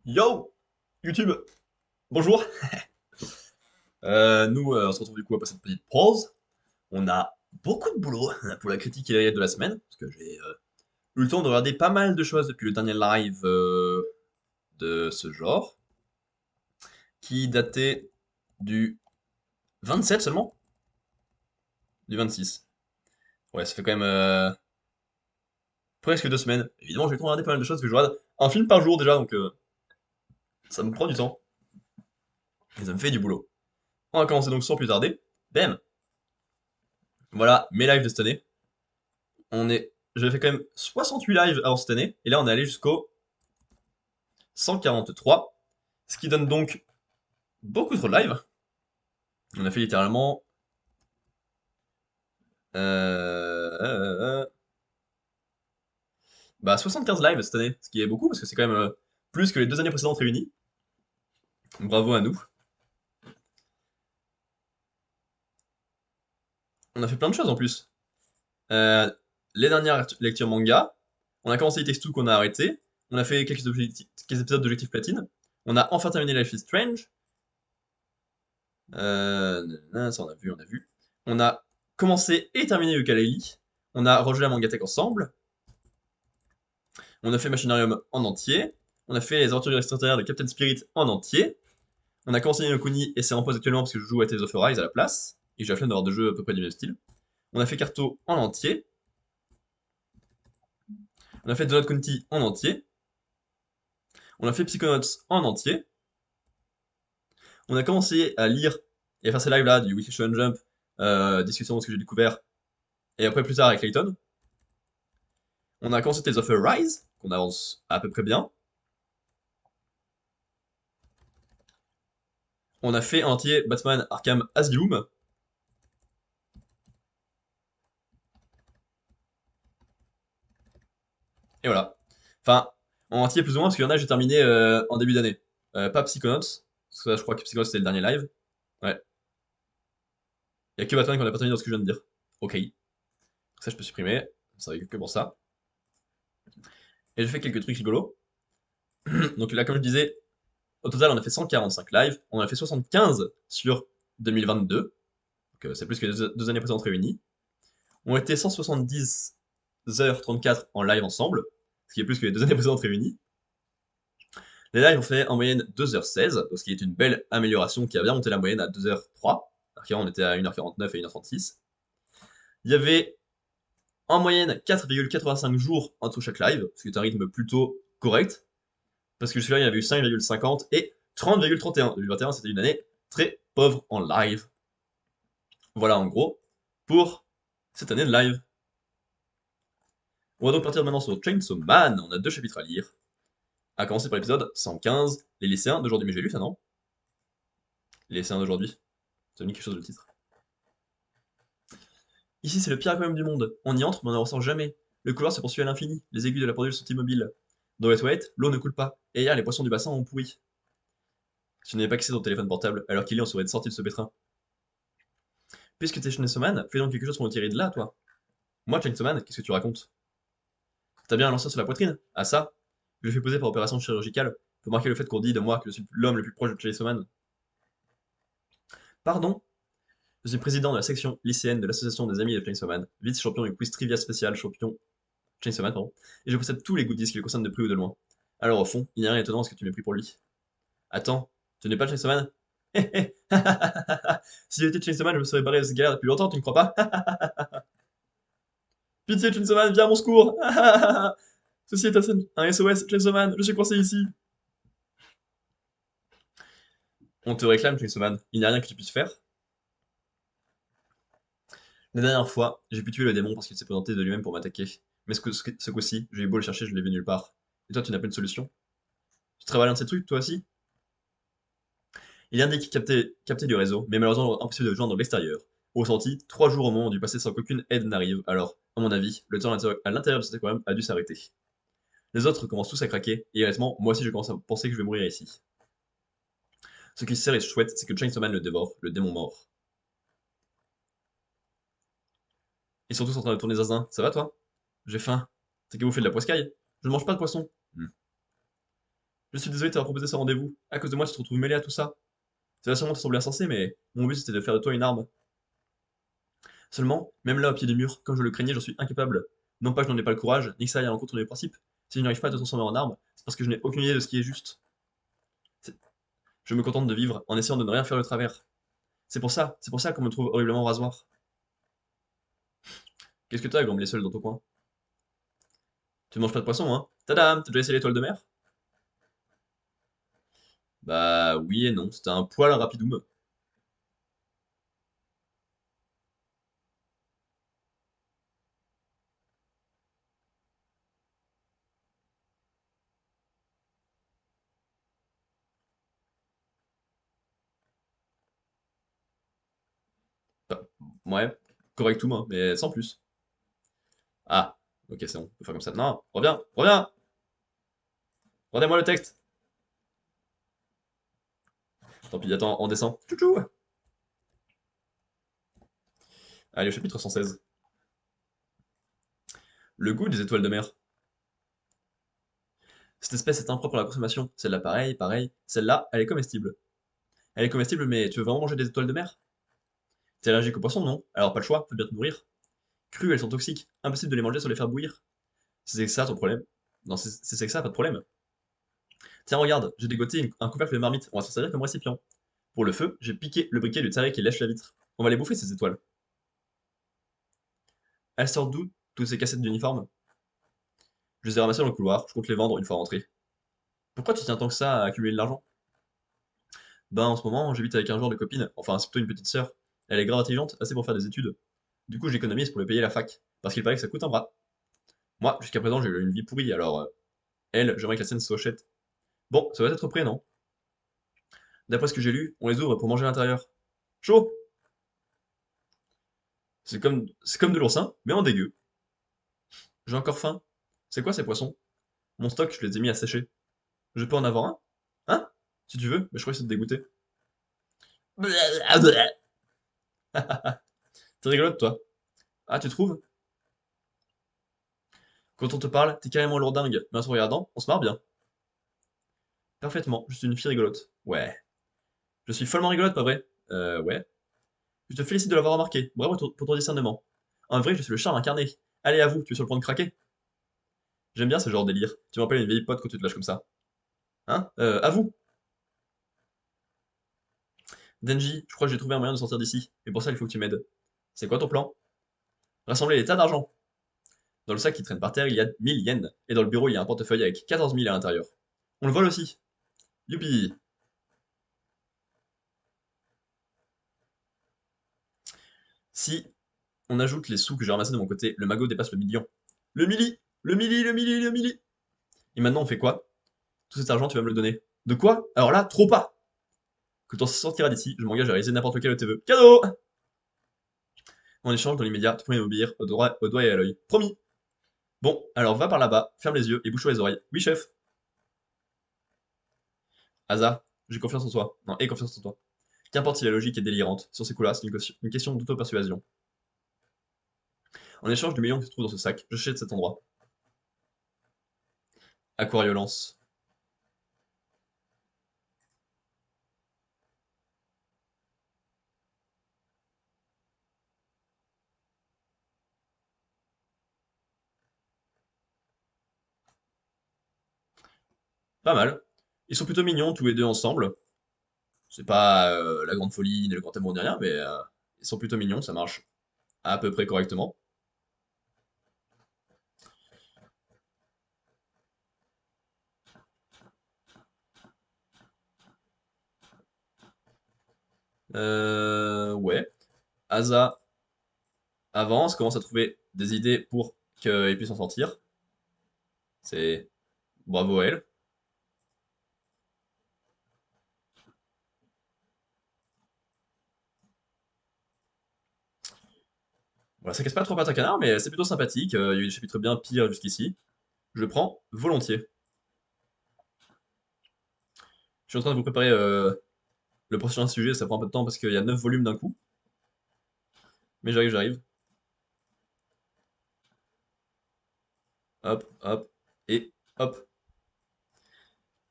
Yo! YouTube! Bonjour! On se retrouve du coup après cette petite pause. On a beaucoup de boulot pour la critique et la de la semaine, parce que j'ai eu le temps de regarder pas mal de choses depuis le dernier live de ce genre, qui datait du 27 seulement? Du 26. Ouais, ça fait quand même presque 2 semaines. Évidemment, j'ai le temps de regarder pas mal de choses, parce que je regarde un film par jour déjà, donc ça me prend du temps. Et ça me fait du boulot. On va commencer donc sans plus tarder. Bam! Voilà mes lives de cette année. J'avais fait quand même 68 lives avant cette année, et là on est allé jusqu'au 143, ce qui donne donc beaucoup trop de lives. On a fait littéralement bah 75 lives cette année, ce qui est beaucoup parce que c'est quand même plus que les 2 années précédentes réunies. Bravo à nous. On a fait plein de choses en plus. Euh, les dernières lectures manga, on a commencé les textos qu'on a arrêté, on a fait quelques épisodes d'Objectif Platine, on a enfin terminé Life is Strange, ça on a vu. On a commencé et terminé Ukulele. On a rejoué la Mangatech ensemble. On a fait Machinarium en entier. On a fait les aventures extraterrestres de Captain Spirit en entier. On a commencé Yokuni et c'est en pause actuellement parce que je joue à Tales of Arise à la place. Et j'ai la flemme d'avoir de jeux à peu près du même style. On a fait Carto en entier. On a fait Donut County en entier. On a fait Psychonauts en entier. On a commencé à lire et à faire ces lives là du Weekly Shonen Jump, discussion de ce que j'ai découvert. Et après plus tard avec Clayton. On a commencé Tales of Arise, qu'on avance à peu près bien. On a fait en entier Batman Arkham Asylum. Et voilà. Enfin, en entier plus ou moins, parce qu'il y en a j'ai terminé en début d'année. Pas Psychonauts, parce que là, je crois que Psychonauts c'était le dernier live. Ouais. Il y a que Batman qu'on a pas terminé dans ce que je viens de dire. Ok. Ça je peux supprimer. Ça va que pour ça. Et j'ai fait quelques trucs rigolos. Donc là, comme je disais, au total on a fait 145 lives. On a fait 75 sur 2022. Donc c'est plus que les 2 années précédentes réunies. On était 170h34 en live ensemble. Ce qui est plus que les 2 années précédentes réunies. Les lives ont fait en moyenne 2h16, ce qui est une belle amélioration qui a bien monté la moyenne à 2h03. Alors qu'avant on était à 1h49 et 1h36. Il y avait en moyenne 4,85 jours entre chaque live, ce qui est un rythme plutôt correct. Parce que celui-là il y avait eu 5,50 et 30,31. 2021 c'était une année très pauvre en live. Voilà en gros pour cette année de live. On va donc partir maintenant sur Chainsaw Man. On a 2 chapitres à lire. À commencer par l'épisode 115, les lycéens d'aujourd'hui. Mais j'ai lu ça, non? Les lycéens d'aujourd'hui. Ça me dit quelque chose le titre. Ici, c'est le pire aquarium du monde. On y entre, mais on ne ressort jamais. Le couloir se poursuit à l'infini. Les aiguilles de la pendule sont immobiles. Dans les toilettes, l'eau ne coule pas. Et hier, les poissons du bassin ont pourri. Tu n'avais pas cassé ton téléphone portable, alors qu'il est, on serait sorti de ce pétrin. Puisque t'es Chainsaw Man, fais donc quelque chose pour nous tirer de là, toi. Moi, Chainsaw Man, qu'est-ce que tu racontes? T'as bien un lanceur sur la poitrine? Ah ça? Je le fais poser par opération chirurgicale, pour marquer le fait qu'on dit de moi que je suis l'homme le plus proche de Chainsaw Man. Pardon? Je suis président de la section lycéenne de l'association des amis de Chainsaw Man, vice-champion du quiz trivia spécial champion Chainsaw Man, pardon, et je possède tous les goodies qui le concernent de près ou de loin. Alors au fond, il n'y a rien d'étonnant à ce que tu m'aies pris pour lui. Attends, tu n'es pas Chainsaw Man? Hé hé. Si j'étais Chainsaw Man, je me serais barré de cette galère depuis longtemps, tu ne crois pas? Pitié, Chainsaw Man, viens à mon secours! Ceci est un SOS, Chainsaw Man, je suis coincé ici! On te réclame, Chainsaw Man, il n'y a rien que tu puisses faire. La dernière fois, j'ai pu tuer le démon parce qu'il s'est présenté de lui-même pour m'attaquer. Mais ce coup-ci, j'ai eu beau le chercher, je l'ai vu nulle part. Et toi, tu n'as pas de solution? Tu travailles dans ces trucs, toi aussi? Il indique capter du réseau, mais malheureusement impossible de joindre l'extérieur. Au ressenti, 3 jours au moment du passé sans qu'aucune aide n'arrive, alors, à mon avis, le temps à l'intérieur de cet aquarium a dû s'arrêter. Les autres commencent tous à craquer, et honnêtement, moi aussi je commence à penser que je vais mourir ici. Ce qui serait chouette, c'est que Chainsaw Man le dévore, le démon mort. Ils sont tous en train de tourner zinzin, ça va toi? J'ai faim. C'est que vous faites de la poiscaille? Je ne mange pas de poisson. Hmm. Je suis désolé de t'avoir proposé ce rendez-vous. À cause de moi, tu te retrouves mêlé à tout ça. Ça va sûrement te sembler insensé, mais mon but c'était de faire de toi une arme. Seulement, même là, au pied du mur, comme je le craignais, j'en suis incapable. Non pas que je n'en ai pas le courage, ni que ça aille à l'encontre de mes principes. Si je n'arrive pas à te transformer en arme, c'est parce que je n'ai aucune idée de ce qui est juste. C'est- Je me contente de vivre, en essayant de ne rien faire de travers. C'est pour ça qu'on me trouve horriblement rasoir. Qu'est-ce que t'as, grommelé seul dans ton coin? Tu ne manges pas de poisson, hein? Tadam! T'as déjà essayé l'étoile de mer? Bah oui et non, c'était un poil rapidoum. Enfin, ouais, correctum, hein, mais sans plus. Ah, ok, c'est bon, on peut faire comme ça. Non, reviens, reviens! Rendez-moi le texte! Tant pis, attends, on descend. Tchou-tchou! Allez, au chapitre 116. Le goût des étoiles de mer. Cette espèce est impropre à la consommation. Celle-là, pareil, pareil. Celle-là, elle est comestible. Elle est comestible, mais tu veux vraiment manger des étoiles de mer? T'es allergique aux poissons, non? Alors pas le choix, faut bien te nourrir. Crues, elles sont toxiques. Impossible de les manger sans les faire bouillir. C'est ça ton problème? Non, c'est que ça, pas de problème. Tiens, regarde, j'ai dégoté un couvercle de marmite. On va s'en servir comme récipient. Pour le feu, j'ai piqué le briquet du taré qui lèche la vitre. On va les bouffer, ces étoiles. Elles sortent d'où, toutes ces cassettes d'uniformes? Je les ai ramassées dans le couloir, je compte les vendre une fois rentré. Pourquoi tu tiens tant que ça à accumuler de l'argent? Ben, en ce moment, j'habite avec un genre de copine, enfin, c'est plutôt une petite sœur. Elle est grave intelligente, assez pour faire des études. Du coup, j'économise pour lui payer la fac, parce qu'il paraît que ça coûte un bras. Moi, jusqu'à présent, j'ai eu une vie pourrie, alors, elle, j'aimerais que la sienne soit chouette. Bon, ça va être prêt, non? D'après ce que j'ai lu, on les ouvre pour manger à l'intérieur. Chaud! C'est comme de l'oursin, mais en dégueu. J'ai encore faim. C'est quoi ces poissons? Mon stock, je les ai mis à sécher. Je peux en avoir un? Hein? Si tu veux, mais je crois que c'est de dégoûter. T'es rigolote, toi. Ah, tu trouves? Quand on te parle, t'es carrément lourdingue, mais en te regardant, on se marre bien. Parfaitement, je suis une fille rigolote. Ouais. Je suis follement rigolote, pas vrai? Ouais. Je te félicite de l'avoir remarqué. Bravo pour ton discernement. En vrai, je suis le charme incarné. Allez, à vous, tu es sur le point de craquer. J'aime bien ce genre de délire. Tu m'appelles une vieille pote quand tu te lâches comme ça. Hein? À vous. Denji, je crois que j'ai trouvé un moyen de sortir d'ici. Mais pour ça, il faut que tu m'aides. C'est quoi ton plan? Rassembler les tas d'argent. Dans le sac qui traîne par terre, il y a 1000 yens. Et dans le bureau, il y a un portefeuille avec 14 000 à l'intérieur. On le vole aussi. Youpi! Si on ajoute les sous que j'ai ramassés de mon côté, le magot dépasse le million. Le milli! Le milli, le milli, le milli! Et maintenant, on fait quoi? Tout cet argent, tu vas me le donner. De quoi? Alors là, trop pas! Quand on sortira d'ici, je m'engage à réaliser n'importe quel de tes vœux. Cadeau! En échange, dans l'immédiat, tu pourrais m'obéir au doigt et à l'œil. Promis! Bon, alors va par là-bas, ferme les yeux et bouche-toi les oreilles. Oui, chef. Asa, j'ai confiance en toi. Non, aie confiance en toi. Qu'importe si la logique est délirante, sur ces coups-là, c'est une question d'auto-persuasion. En échange du million qui se trouve dans ce sac, je de cet endroit. Aquariolence. Pas mal. Ils sont plutôt mignons tous les deux ensemble. C'est pas la grande folie, ni le grand amour, ni rien, mais ils sont plutôt mignons, ça marche à peu près correctement. Ouais. Asa avance, commence à trouver des idées pour qu'il puisse en sortir. C'est bravo à elle. Voilà, ça casse pas trop patte à canard, mais c'est plutôt sympathique. Il y a eu des chapitres bien pires jusqu'ici. Je prends volontiers. Je suis en train de vous préparer le prochain sujet, ça prend un peu de temps parce qu'il y a 9 volumes d'un coup. Mais j'arrive, j'arrive. Hop, hop, et hop.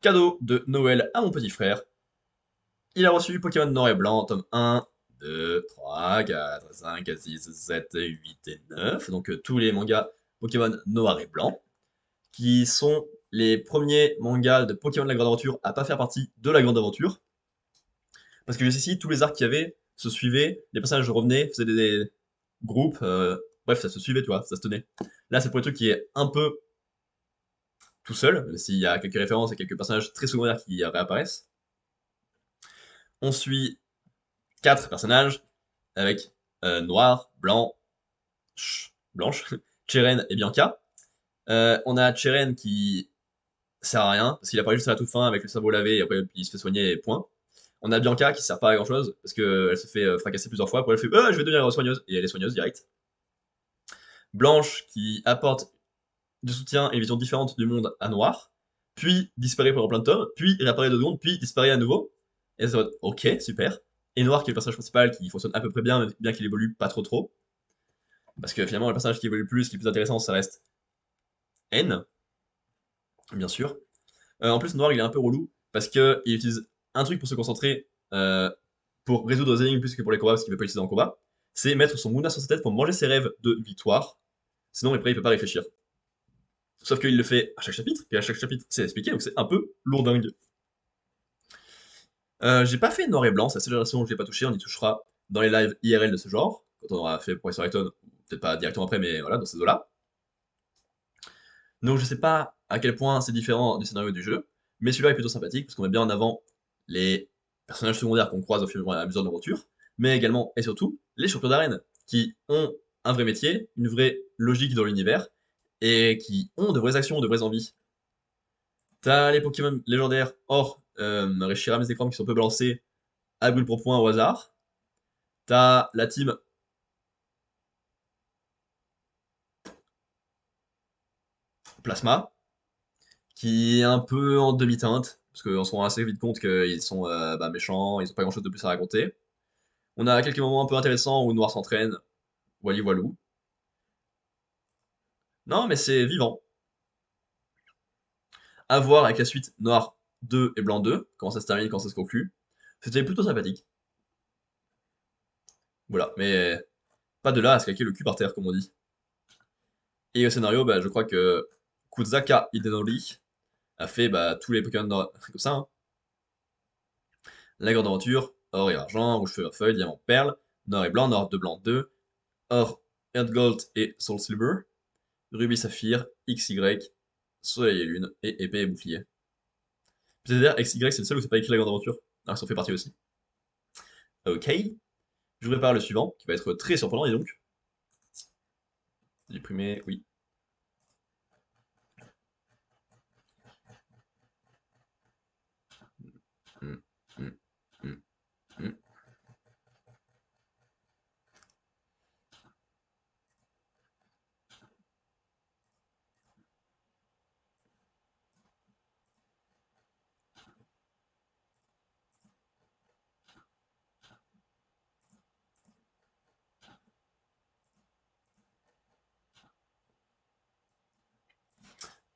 Cadeau de Noël à mon petit frère. Il a reçu Pokémon Noir et Blanc, tome 1, 2, 3, 4, 5, 6, 7, 8 et 9. Donc tous les mangas Pokémon Noir et Blanc, qui sont les premiers mangas de Pokémon de la Grande Aventure à pas faire partie de la Grande Aventure. Parce que jusqu'ici, tous les arcs qu'il y avait se suivaient, les personnages revenaient, faisaient des groupes, bref, ça se suivait, tu vois, ça se tenait. Là, c'est pour le truc qui est un peu tout seul, même s'il y a quelques références et quelques personnages très secondaires qui réapparaissent. On suit 4 personnages avec Noir, Blanc, Blanche, Cheren et Bianca. On a Cheren qui sert à rien, parce qu'il apparaît juste à la toute fin avec le cerveau lavé et après il se fait soigner et point. On a Bianca qui sert pas à grand chose, parce qu'elle se fait fracasser plusieurs fois, après elle fait je vais devenir soigneuse, et elle est soigneuse direct. Blanche qui apporte du soutien et une vision différente du monde à Noir, puis disparaît pendant plein de tomes, puis réapparaît 2 secondes, puis disparaît à nouveau. Et ça va être ok, super. Et Noir qui est le personnage principal qui fonctionne à peu près bien, bien qu'il évolue pas trop trop. Parce que finalement, le personnage qui évolue le plus, qui est plus intéressant, ça reste N, bien sûr. En plus, Noir, il est un peu relou, parce qu'il utilise un truc pour se concentrer, pour résoudre les énigmes plus que pour les combats, parce qu'il veut pas utiliser en combat. C'est mettre son Mouna sur sa tête pour manger ses rêves de victoire. Sinon, après, il peut pas réfléchir. Sauf qu'il le fait à chaque chapitre, et à chaque chapitre, c'est expliqué, donc c'est un peu lourdingue. J'ai pas fait noir et blanc, c'est la seule version que j'ai pas touché, on y touchera dans les lives IRL de ce genre, quand on aura fait Professor Layton, peut-être pas directement après, mais voilà, dans ces eaux-là. Donc je sais pas à quel point c'est différent du scénario du jeu, mais celui-là est plutôt sympathique, parce qu'on met bien en avant les personnages secondaires qu'on croise au fur et à mesure de l'aventure, mais également, et surtout, les champions d'arène, qui ont un vrai métier, une vraie logique dans l'univers, et qui ont de vraies actions, de vraies envies. T'as les Pokémon légendaires hors Reshiram et Zekrom qui sont peu balancés à brûle pour point au hasard. T'as la team Plasma qui est un peu en demi-teinte, parce qu'on se rend assez vite compte qu'ils sont méchants, ils ont pas grand chose de plus à raconter. On a quelques moments un peu intéressants où Noir s'entraîne, wally walou. Non, mais c'est vivant. À voir avec la suite Noir 2 et Blanc 2, comment ça se termine, comment ça se conclut. C'était plutôt sympathique. Voilà, mais pas de là à se claquer le cul par terre, comme on dit. Et au scénario, je crois que Kuzaka Hidenori a fait tous les Pokémon comme ça, hein. La Grande Aventure, or et argent, rouge feu feuille, diamant perle, noir et blanc, noir de blanc 2, or, Earth Gold et Soul Silver, rubis saphir, XY, soleil et lune, et épée et bouclier. C'est-à-dire, XY c'est le seul où c'est pas écrit la Grande Aventure, alors ça en fait partie aussi. Ok, je vous prépare le suivant, qui va être très surprenant, et donc, imprimé, oui. Hmm, hmm, hmm, hmm.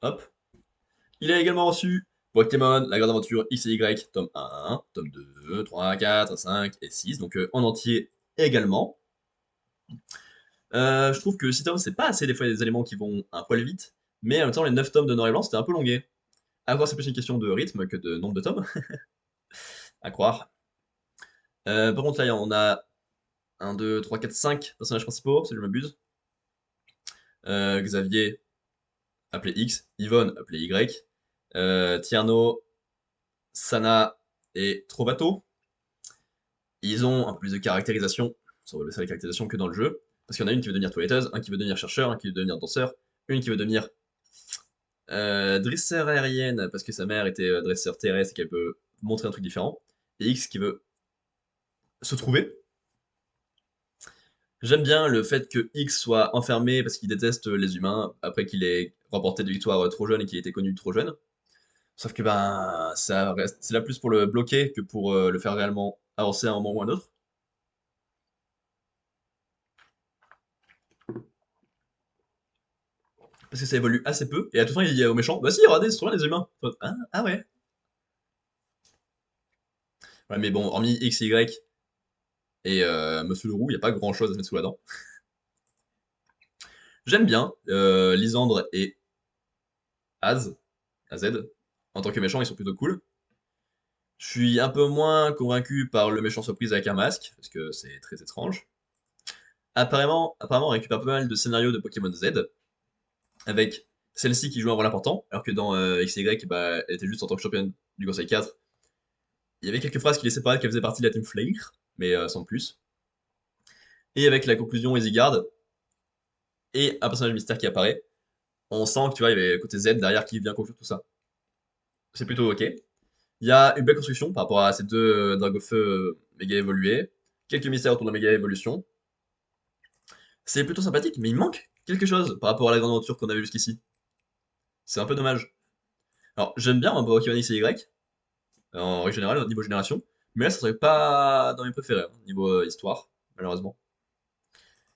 Hop. Il a également reçu Pokémon, la Grande Aventure X et Y, tome 1, tome 2, 3, 4, 5 et 6, donc en entier également. Je trouve que 6 tomes, c'est pas assez des fois des éléments qui vont un poil vite, mais en même temps, les 9 tomes de Noir et Blanc, c'était un peu longué. À voir, c'est plus une question de rythme que de nombre de tomes, à croire. Par contre, là, on a 1, 2, 3, 4, 5 personnages principaux, si je ne m'abuse. Xavier, appelé X, Yvonne, appelé Y, Tierno, Sana et Trovato. Ils ont un peu plus de caractérisation, sur les caractérisations que dans le jeu, parce qu'il y en a une qui veut devenir toiletteuse, un qui veut devenir chercheur, un qui veut devenir danseur, une qui veut devenir dresseur aérienne, parce que sa mère était dresseur terrestre et qu'elle peut montrer un truc différent, et X qui veut se trouver. J'aime bien le fait que X soit enfermé parce qu'il déteste les humains, après qu'il ait remporté des victoires trop jeunes et qu'il ait été connu trop jeune. Sauf que ça reste, c'est là plus pour le bloquer que pour le faire réellement avancer à un moment ou à un autre. Parce que ça évolue assez peu, et à tout temps il dit au méchant, bah si, regardez, ce sont là les humains. Ah, ah ouais. Ouais, mais bon, hormis X, Y et Monsieur Leroux, il n'y a pas grand chose à se mettre sous la dent. J'aime bien Lysandre et Az, AZ. En tant que méchants, ils sont plutôt cool. Je suis un peu moins convaincu par le méchant surprise avec un masque, parce que c'est très étrange. Apparemment, on récupère pas mal de scénarios de Pokémon Z, avec celle-ci qui joue un rôle important, alors que dans XY, bah, elle était juste en tant que championne du Conseil 4. Il y avait quelques phrases qui laissaient paraître qu'elle faisait partie de la Team Flare, mais sans plus. Et avec la conclusion EasyGuard, et un personnage mystère qui apparaît, on sent que tu vois, il y avait le côté Z derrière qui vient conclure tout ça. C'est plutôt ok. Il y a une belle construction par rapport à ces deux Dragofeu méga évolués, quelques mystères autour de la méga évolution. C'est plutôt sympathique, mais il manque quelque chose par rapport à la grande aventure qu'on avait jusqu'ici. C'est un peu dommage. Alors, j'aime bien un Pokémon X et Y, en règle générale, au niveau génération, mais là, ça serait pas dans mes préférés, hein, niveau histoire, malheureusement.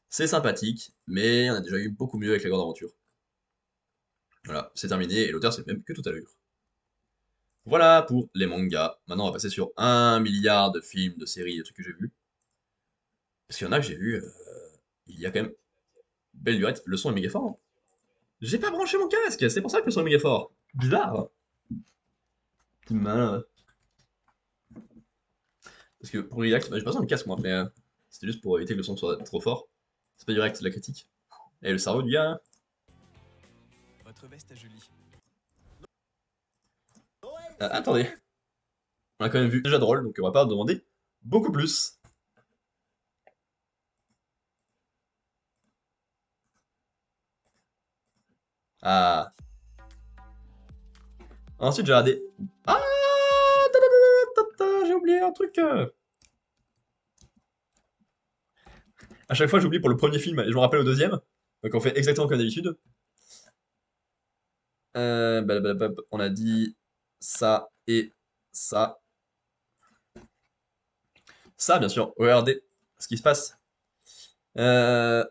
C'est sympathique, mais on a déjà eu beaucoup mieux avec la grande aventure. Voilà, c'est terminé, et l'auteur c'est le même que tout à l'heure. Voilà pour les mangas. Maintenant, on va passer sur un milliard de films, de séries, de trucs que j'ai vus. Parce qu'il y en a que j'ai vus, il y a quand même belle lurette. Le son est méga fort, hein. J'ai pas branché mon casque, c'est pour ça que le son est méga fort. Bizarre. Petit malin. Parce que pour React, bah, j'ai pas besoin de casque moi, mais c'était juste pour éviter que le son soit trop fort. C'est pas du React, c'est de la critique. Et le cerveau du gars. Votre veste à Julie. Attendez, on a quand même vu déjà drôle, donc on va pas demander beaucoup plus. Ah. Ensuite, j'ai regardé. Ah j'ai oublié un truc. À chaque fois, j'oublie pour le premier film et je me rappelle au deuxième. Donc on fait exactement comme d'habitude. On a dit ça et ça. Ça, bien sûr. Regardez ce qui se passe. Euh,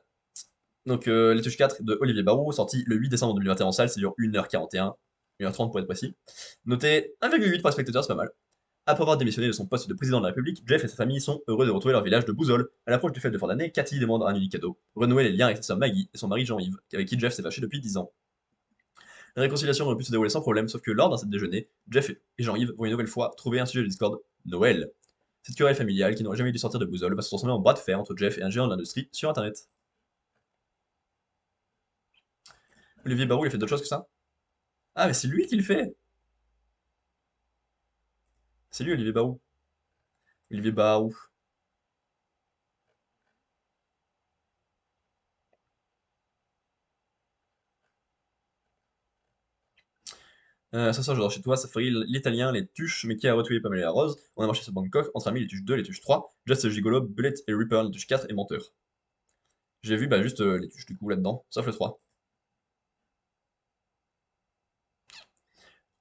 Les Touches 4 de Olivier Barou, sorti le 8 décembre 2021 en salle, c'est dure 1h41, 1h30 pour être précis. Noté 1,8 par spectateur, c'est pas mal. Après avoir démissionné de son poste de président de la République, Jeff et sa famille sont heureux de retrouver leur village de Bouzol. À l'approche du fête de fin d'année, Cathy demande un unique cadeau, renouer les liens avec sa sœur Maggie et son mari Jean-Yves, avec qui Jeff s'est fâché depuis 10 ans. La réconciliation aurait pu se dérouler sans problème, sauf que lors d'un set déjeuner, Jeff et Jean-Yves vont une nouvelle fois trouver un sujet de Discord, Noël. Cette querelle familiale qui n'aurait jamais dû sortir de Bouzol va se transformer en bras de fer entre Jeff et un géant de l'industrie sur internet. Olivier Barou, il a fait d'autres choses que ça? Ah, mais c'est lui qui le fait! C'est lui, Olivier Barou. Olivier Barou. Ce soir, je dors chez toi, ça ferait l'italien, les tuches, mais qui a retué Pamela Rose. On a marché sur Bangkok, entre amis, les tuches 2, les tuches 3, Just Gigolo, Bullet et Reaper, les tuches 4 et Menteur. J'ai vu bah, juste les tuches du coup là-dedans, sauf le 3.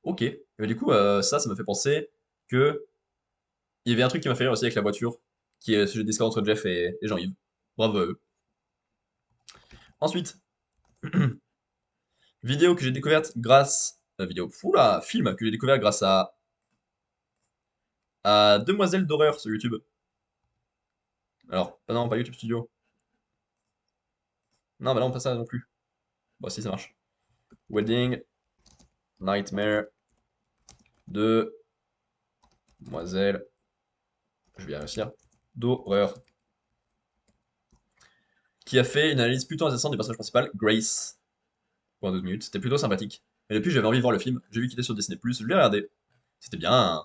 Ok. Et bah, du coup, ça me fait penser que il y avait un truc qui m'a fait rire aussi avec la voiture, qui est le sujet de Discord entre Jeff et Jean-Yves. Bravo à eux. Ensuite, vidéo que j'ai découverte grâce. Vidéo. Oula, film que j'ai découvert grâce à Demoiselle d'horreur sur YouTube. Alors, non, pas YouTube Studio. Non, bah non, pas ça non plus. Bon, si, ça marche. Wedding, Nightmare, de Demoiselle, je vais y réussir, d'horreur, qui a fait une analyse plutôt intéressante du personnage principal, Grace, pendant 12 minutes. C'était plutôt sympathique. Et depuis, j'avais envie de voir le film. J'ai vu qu'il était sur Disney+, je l'ai regardé. C'était bien.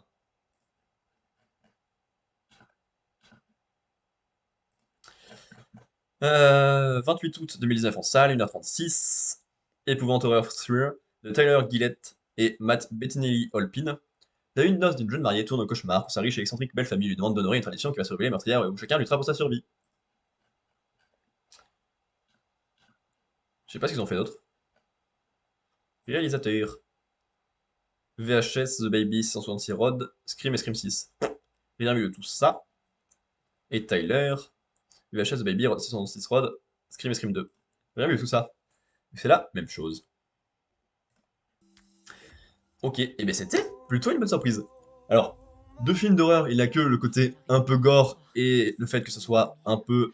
28 août 2019 en salle, 1h36. Épouvante horreur thriller de Tyler Gillett et Matt Bettinelli-Olpin. La une noce d'une jeune mariée tourne au cauchemar quand sa riche et excentrique belle famille lui demande d'honorer une tradition qui va se révéler meurtrière et où chacun luttera pour sa survie. Je sais pas ce qu'ils ont fait d'autre. Réalisateur. VHS, The Baby, 666 Rod, Scream et Scream 6. Rien mieux de tout ça. Et Tyler. VHS, The Baby, 666 Rod, Scream et Scream 2. Rien mieux de tout ça. C'est la même chose. Ok, et bien c'était plutôt une bonne surprise. Alors, De films d'horreur, il n'y a que le côté un peu gore et le fait que ce soit un peu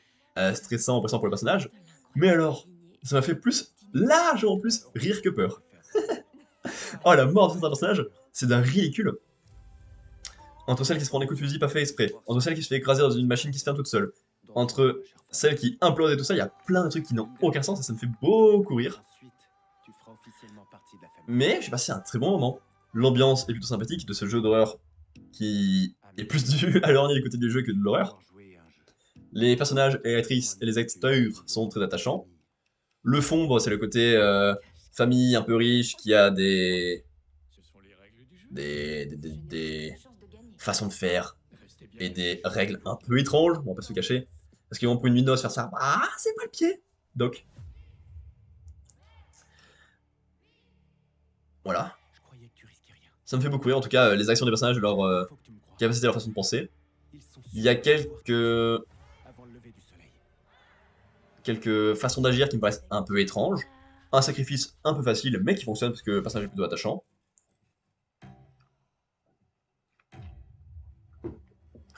stressant, oppressant pour le personnage. Mais alors, ça m'a fait plus, largement plus, rire que peur. Oh, la mort de certains personnages, c'est d'un ridicule. Entre celle qui se prend des coups de fusil pas fait exprès, entre celle qui se fait écraser dans une machine qui se ferme toute seule, entre celle qui implode et tout ça, il y a plein de trucs qui n'ont aucun sens et ça me fait beaucoup rire. Mais j'ai passé un très bon moment. L'ambiance est plutôt sympathique de ce jeu d'horreur qui est plus dû à l'ornier du côté du jeu que de l'horreur. Les personnages et actrices et les acteurs sont très attachants. Le fond, bon, c'est le côté famille un peu riche qui a des façons de faire et des règles un peu étranges, on va pas se le cacher. Parce qu'ils vont pour une nuit de noces faire ça, ah, c'est pas le pied. Donc, voilà. Ça me fait beaucoup rire, en tout cas, les actions des personnages, leur capacité, leur façon de penser. Il y a quelques façons d'agir qui me paraissent un peu étranges. Un sacrifice un peu facile, mais qui fonctionne parce que le personnage est plutôt attachant.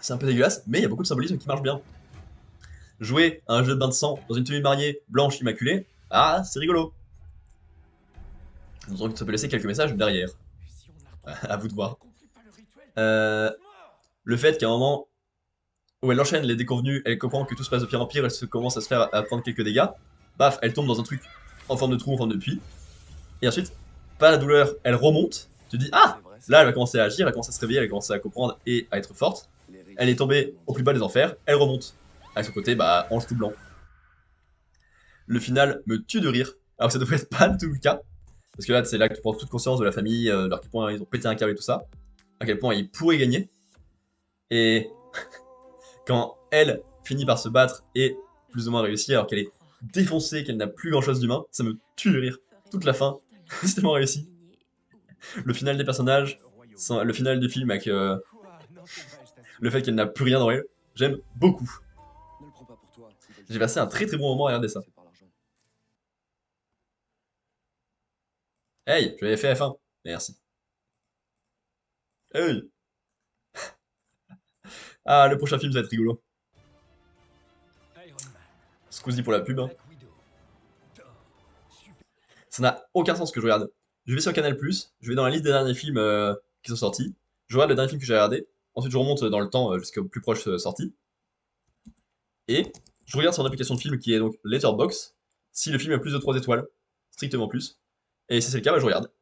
C'est un peu dégueulasse, mais il y a beaucoup de symbolisme qui marche bien. Jouer à un jeu de bain de sang dans une tenue mariée blanche immaculée, ah, c'est rigolo. Donc ça peut laisser quelques messages derrière. À vous de voir. Le fait qu'à un moment où elle enchaîne les déconvenus, elle comprend que tout se passe de pire en pire, elle se commence à se faire à prendre quelques dégâts. Paf, elle tombe dans un truc en forme de trou, en forme de puits. Et ensuite, pas la douleur, elle remonte. Tu te dis, ah, là elle va commencer à agir, elle va commencer à se réveiller, elle va commencer à comprendre et à être forte. Elle est tombée au plus bas des enfers, elle remonte. Avec son côté, bah, ange tout blanc. Le final me tue de rire, alors que ça devrait être pas du tout le cas. Parce que là, c'est là que tu prends toute conscience de la famille, de à quel point ils ont pété un câble et tout ça. À quel point ils pourraient gagner. Et quand elle finit par se battre et plus ou moins réussir, alors qu'elle est défoncée, qu'elle n'a plus grand chose d'humain, ça me tue de rire. Toute la fin, c'est tellement réussi. Le final des personnages, le final du film avec le fait qu'elle n'a plus rien dans elle, j'aime beaucoup. J'ai passé un très très bon moment à regarder ça. Hey, je l'avais fait F1. Merci. Hey. Ah, le prochain film, ça va être rigolo. Scusi pour la pub. Hein. Ça n'a aucun sens que je regarde. Je vais sur Canal+, je vais dans la liste des derniers films qui sont sortis. Je regarde le dernier film que j'ai regardé. Ensuite, je remonte dans le temps jusqu'au plus proche sortie. Et je regarde sur une application de film qui est donc Letterboxd, si le film a plus de 3 étoiles, strictement plus. Et si c'est le cas, bah, je regarde.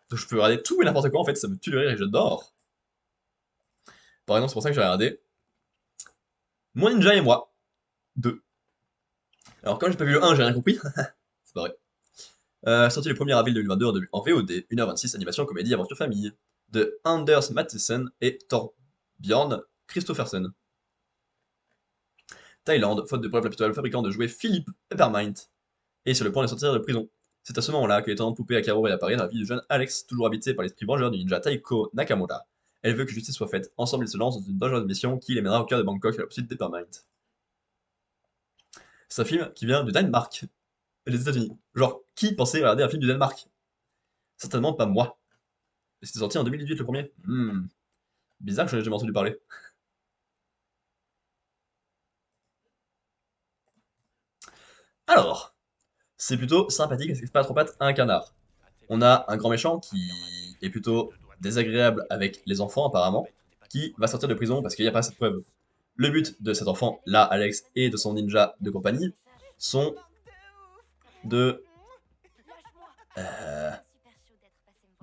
Donc je peux regarder tout et n'importe quoi, en fait, ça me tue de rire et j'adore. Par exemple, c'est pour ça que j'ai regardé Mon Ninja et moi, 2. Alors, comme j'ai pas vu le 1, j'ai rien compris. C'est pas vrai. Sorti le 1er avril 2022 en VOD, 1h26, animation, comédie, aventure famille, de Anders Mathiesen et Torbjörn Kristoffersen. Thaïlande, faute de preuves capitale, le fabricant de jouets Philippe Peppermint est sur le point de sortir de prison. C'est à ce moment-là que l'étonnante poupée à carreaux réapparaît dans la vie du jeune Alex, toujours habité par l'esprit vengeur du ninja Taiko Nakamura. Elle veut que justice soit faite. Ensemble, ils se lancent dans une dangereuse mission qui les mènera au cœur de Bangkok à la poursuite de Peppermint. C'est un film qui vient du Danemark, les États-Unis. Genre, qui pensait regarder un film du Danemark? Certainement pas moi. Et c'était sorti en 2018 le premier. Bizarre que j'en ai jamais entendu parler. Alors, c'est plutôt sympathique parce que c'est pas trop patte un canard. On a un grand méchant qui est plutôt désagréable avec les enfants apparemment, qui va sortir de prison parce qu'il n'y a pas assez de preuves. Le but de cet enfant, là, Alex, et de son ninja de compagnie, sont de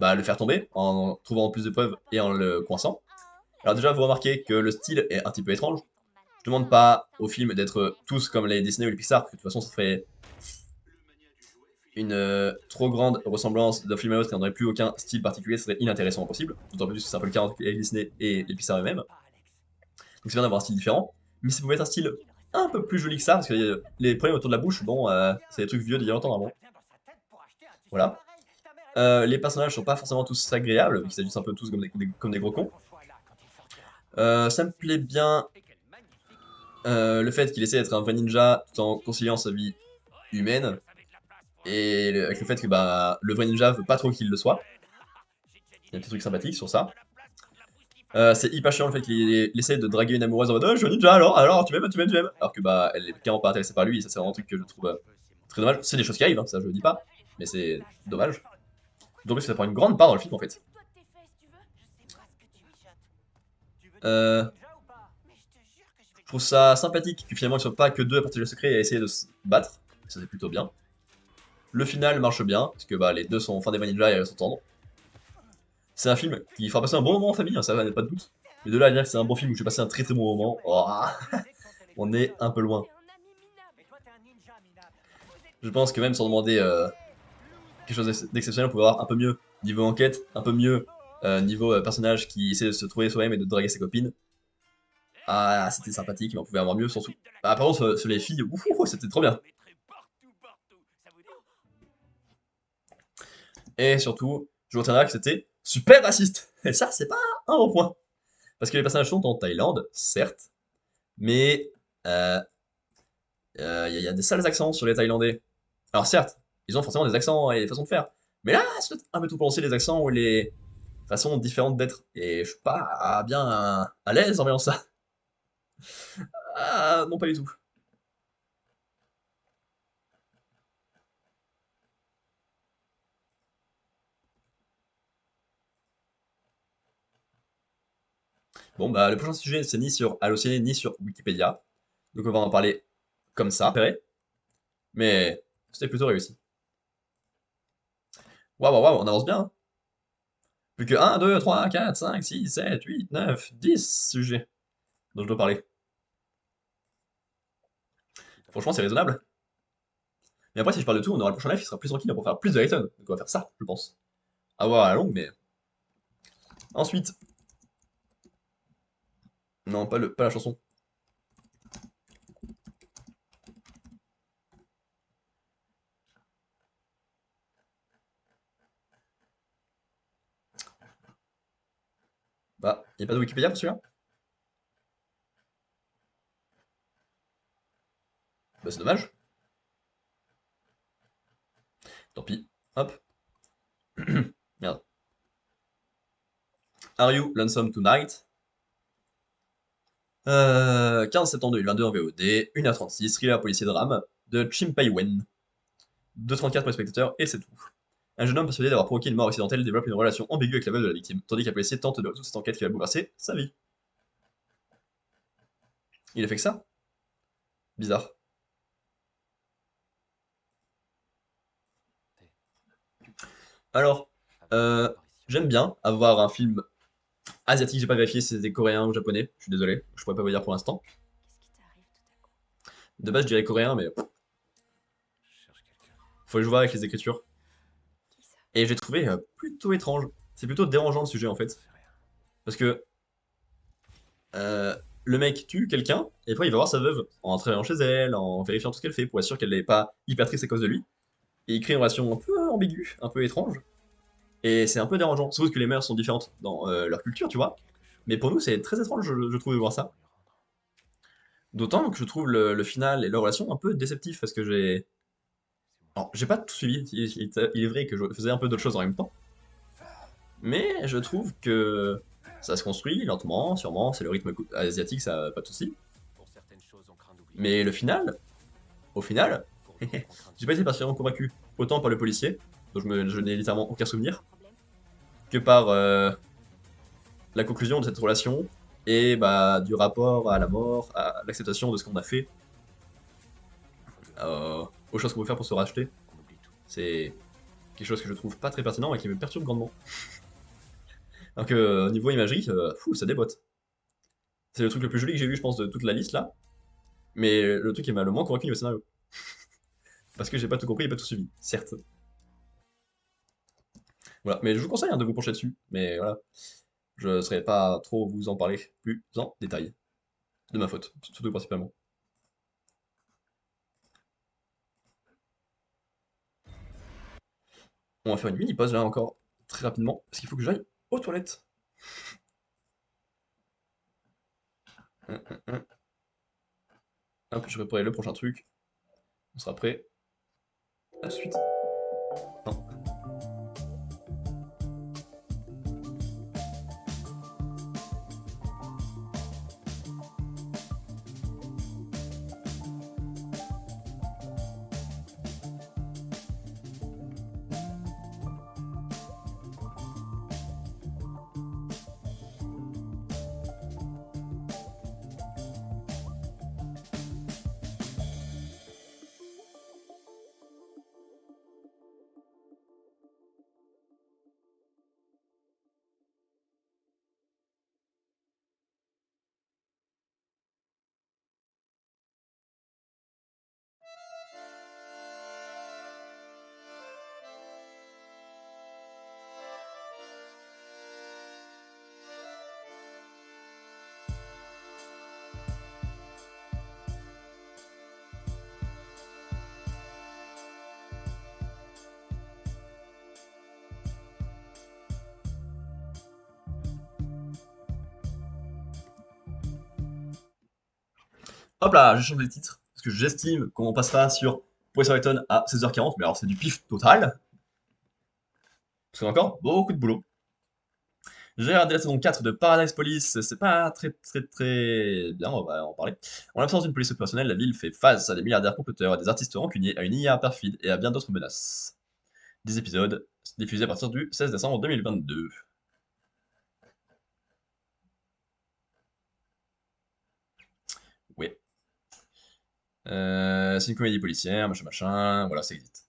le faire tomber en trouvant plus de preuves et en le coinçant. Alors déjà, vous remarquez que le style est un petit peu étrange. Je demande pas aux films d'être tous comme les Disney ou les Pixar, parce que de toute façon, ça ferait une trop grande ressemblance d'un film à l'autre qui n'aurait plus aucun style particulier, ce serait inintéressant au possible. D'autant plus que c'est un peu le cas avec Disney et les Pixar eux-mêmes. Donc c'est bien d'avoir un style différent. Mais ça pouvait être un style un peu plus joli que ça, parce que les problèmes autour de la bouche, bon, c'est des trucs vieux d'il y a longtemps avant. Voilà. Les personnages sont pas forcément tous agréables, ils s'agissent un peu tous comme des gros cons. Ça me plaît bien le fait qu'il essaie d'être un vrai ninja tout en conciliant sa vie humaine et avec le fait que le vrai ninja veut pas trop qu'il le soit. Il y a des trucs sympathiques sur ça. C'est hyper chiant le fait qu'il essaie de draguer une amoureuse en mode oh, je suis un ninja alors tu m'aimes, tu m'aimes, tu m'aimes. Alors que bah elle est clairement pas intéressée par lui et ça c'est vraiment un truc que je trouve très dommage. C'est des choses qui arrivent, hein, ça je le dis pas, mais c'est dommage. Donc ça prend une grande part dans le film en fait. Euh, je trouve ça sympathique que finalement ils soient pas que deux à partager le secret et à essayer de se battre. Ça c'est plutôt bien. Le final marche bien, parce que bah, les deux sont fin des ninja et s'entendent. C'est un film qui fera passer un bon moment en famille, hein, ça n'a pas de doute. Mais de là à dire que c'est un bon film où j'ai passé un très très bon moment, oh, on est un peu loin. Je pense que même sans demander quelque chose d'exceptionnel, on pouvait avoir un peu mieux niveau enquête, un peu mieux niveau personnage qui essaie de se trouver soi-même et de draguer ses copines. Ah, c'était sympathique, mais on pouvait avoir mieux surtout. Ah, par contre, sur les filles, ouf, c'était trop bien. Et surtout, je retiendrai que c'était super raciste. Et ça, c'est pas un bon point. Parce que les personnages sont en Thaïlande, certes, mais y a des sales accents sur les Thaïlandais. Alors certes, ils ont forcément des accents et des façons de faire. Mais là, c'est un peu tout penser les accents ou les façons différentes d'être. Et je suis pas bien à l'aise en voyant ça. Ah, non, pas du tout. Bon, bah, le prochain sujet, c'est ni sur Allociné, ni sur Wikipédia. Donc on va en parler comme ça, mais c'était plutôt réussi. Waouh, waouh, waouh, on avance bien, hein. Plus que 1, 2, 3, 4, 5, 6, 7, 8, 9, 10 sujets dont je dois parler. Franchement, c'est raisonnable. Mais après, si je parle de tout, on aura le prochain live qui sera plus tranquille pour faire plus de Layton. Donc on va faire ça, je pense. À voir à la longue, mais. Ensuite. Non, pas la chanson. Bah, y a pas de Wikipédia pour celui-là? Bah, c'est dommage. Tant pis. Hop. Merde. Are You Lonesome Tonight? 15 septembre 2022 en VOD, 1h36, thriller policier drame de Chim Pei-wen. 2,34 pour les spectateurs, et c'est tout. Un jeune homme persuadé d'avoir provoqué une mort accidentelle développe une relation ambiguë avec la veuve de la victime, tandis qu'un policier tente de résoudre cette enquête qui va bouleverser sa vie. Il a fait que ça? Bizarre. Alors, euh, j'aime bien avoir un film asiatique, j'ai pas vérifié si c'était coréen ou japonais, je suis désolé, je pourrais pas vous dire pour l'instant. De base, je dirais coréen, mais faut que je vois avec les écritures. Et j'ai trouvé plutôt étrange. C'est plutôt dérangeant le sujet en fait. Parce que le mec tue quelqu'un, et après il va voir sa veuve, en travaillant chez elle, en vérifiant tout ce qu'elle fait, pour être sûr qu'elle n'est pas hyper triste à cause de lui. Et il crée une relation un peu ambiguë, un peu étrange. Et c'est un peu dérangeant. Sauf que les mœurs sont différentes dans leur culture, tu vois. Mais pour nous, c'est très étrange, je trouve, de voir ça. D'autant que je trouve le final et leur relation un peu déceptif, parce que j'ai. Alors, j'ai pas tout suivi, il est vrai que je faisais un peu d'autres choses en même temps. Mais je trouve que ça se construit lentement, sûrement, c'est le rythme asiatique, ça pas de souci. Mais le final, au final, j'ai pas été particulièrement convaincu, autant par le policier, dont je n'ai littéralement aucun souvenir, que par la conclusion de cette relation et bah, du rapport à la mort, à l'acceptation de ce qu'on a fait, aux choses qu'on peut faire pour se racheter. C'est quelque chose que je trouve pas très pertinent et qui me perturbe grandement. Alors que niveau imagerie, fou, ça déboîte. C'est le truc le plus joli que j'ai vu, je pense, de toute la liste là. Mais le truc qui m'a le moins convaincu niveau scénario. Parce que j'ai pas tout compris et pas tout suivi, certes. Voilà, mais je vous conseille hein, de vous pencher dessus. Mais voilà, je ne saurais pas trop vous en parler plus en détail. De ma faute, surtout principalement. On va faire une mini pause là encore, très rapidement, parce qu'il faut que j'aille aux toilettes. Hop, je préparerai le prochain truc. On sera prêt. À tout de suite. Non. Hop là, je change les titres, parce que j'estime qu'on passera sur Police Wellington à 16h40, mais alors c'est du pif total, parce qu'on a encore beaucoup de boulot. J'ai regardé la saison 4 de Paradise Police, c'est pas très bien, on va en parler. En l'absence d'une police opérationnelle, la ville fait face à des milliardaires comploteurs, à des artistes rancuniers, à une IA perfide et à bien d'autres menaces. Des épisodes diffusés à partir du 16 décembre 2022. Oui. C'est une comédie policière, machin machin, voilà, ça existe.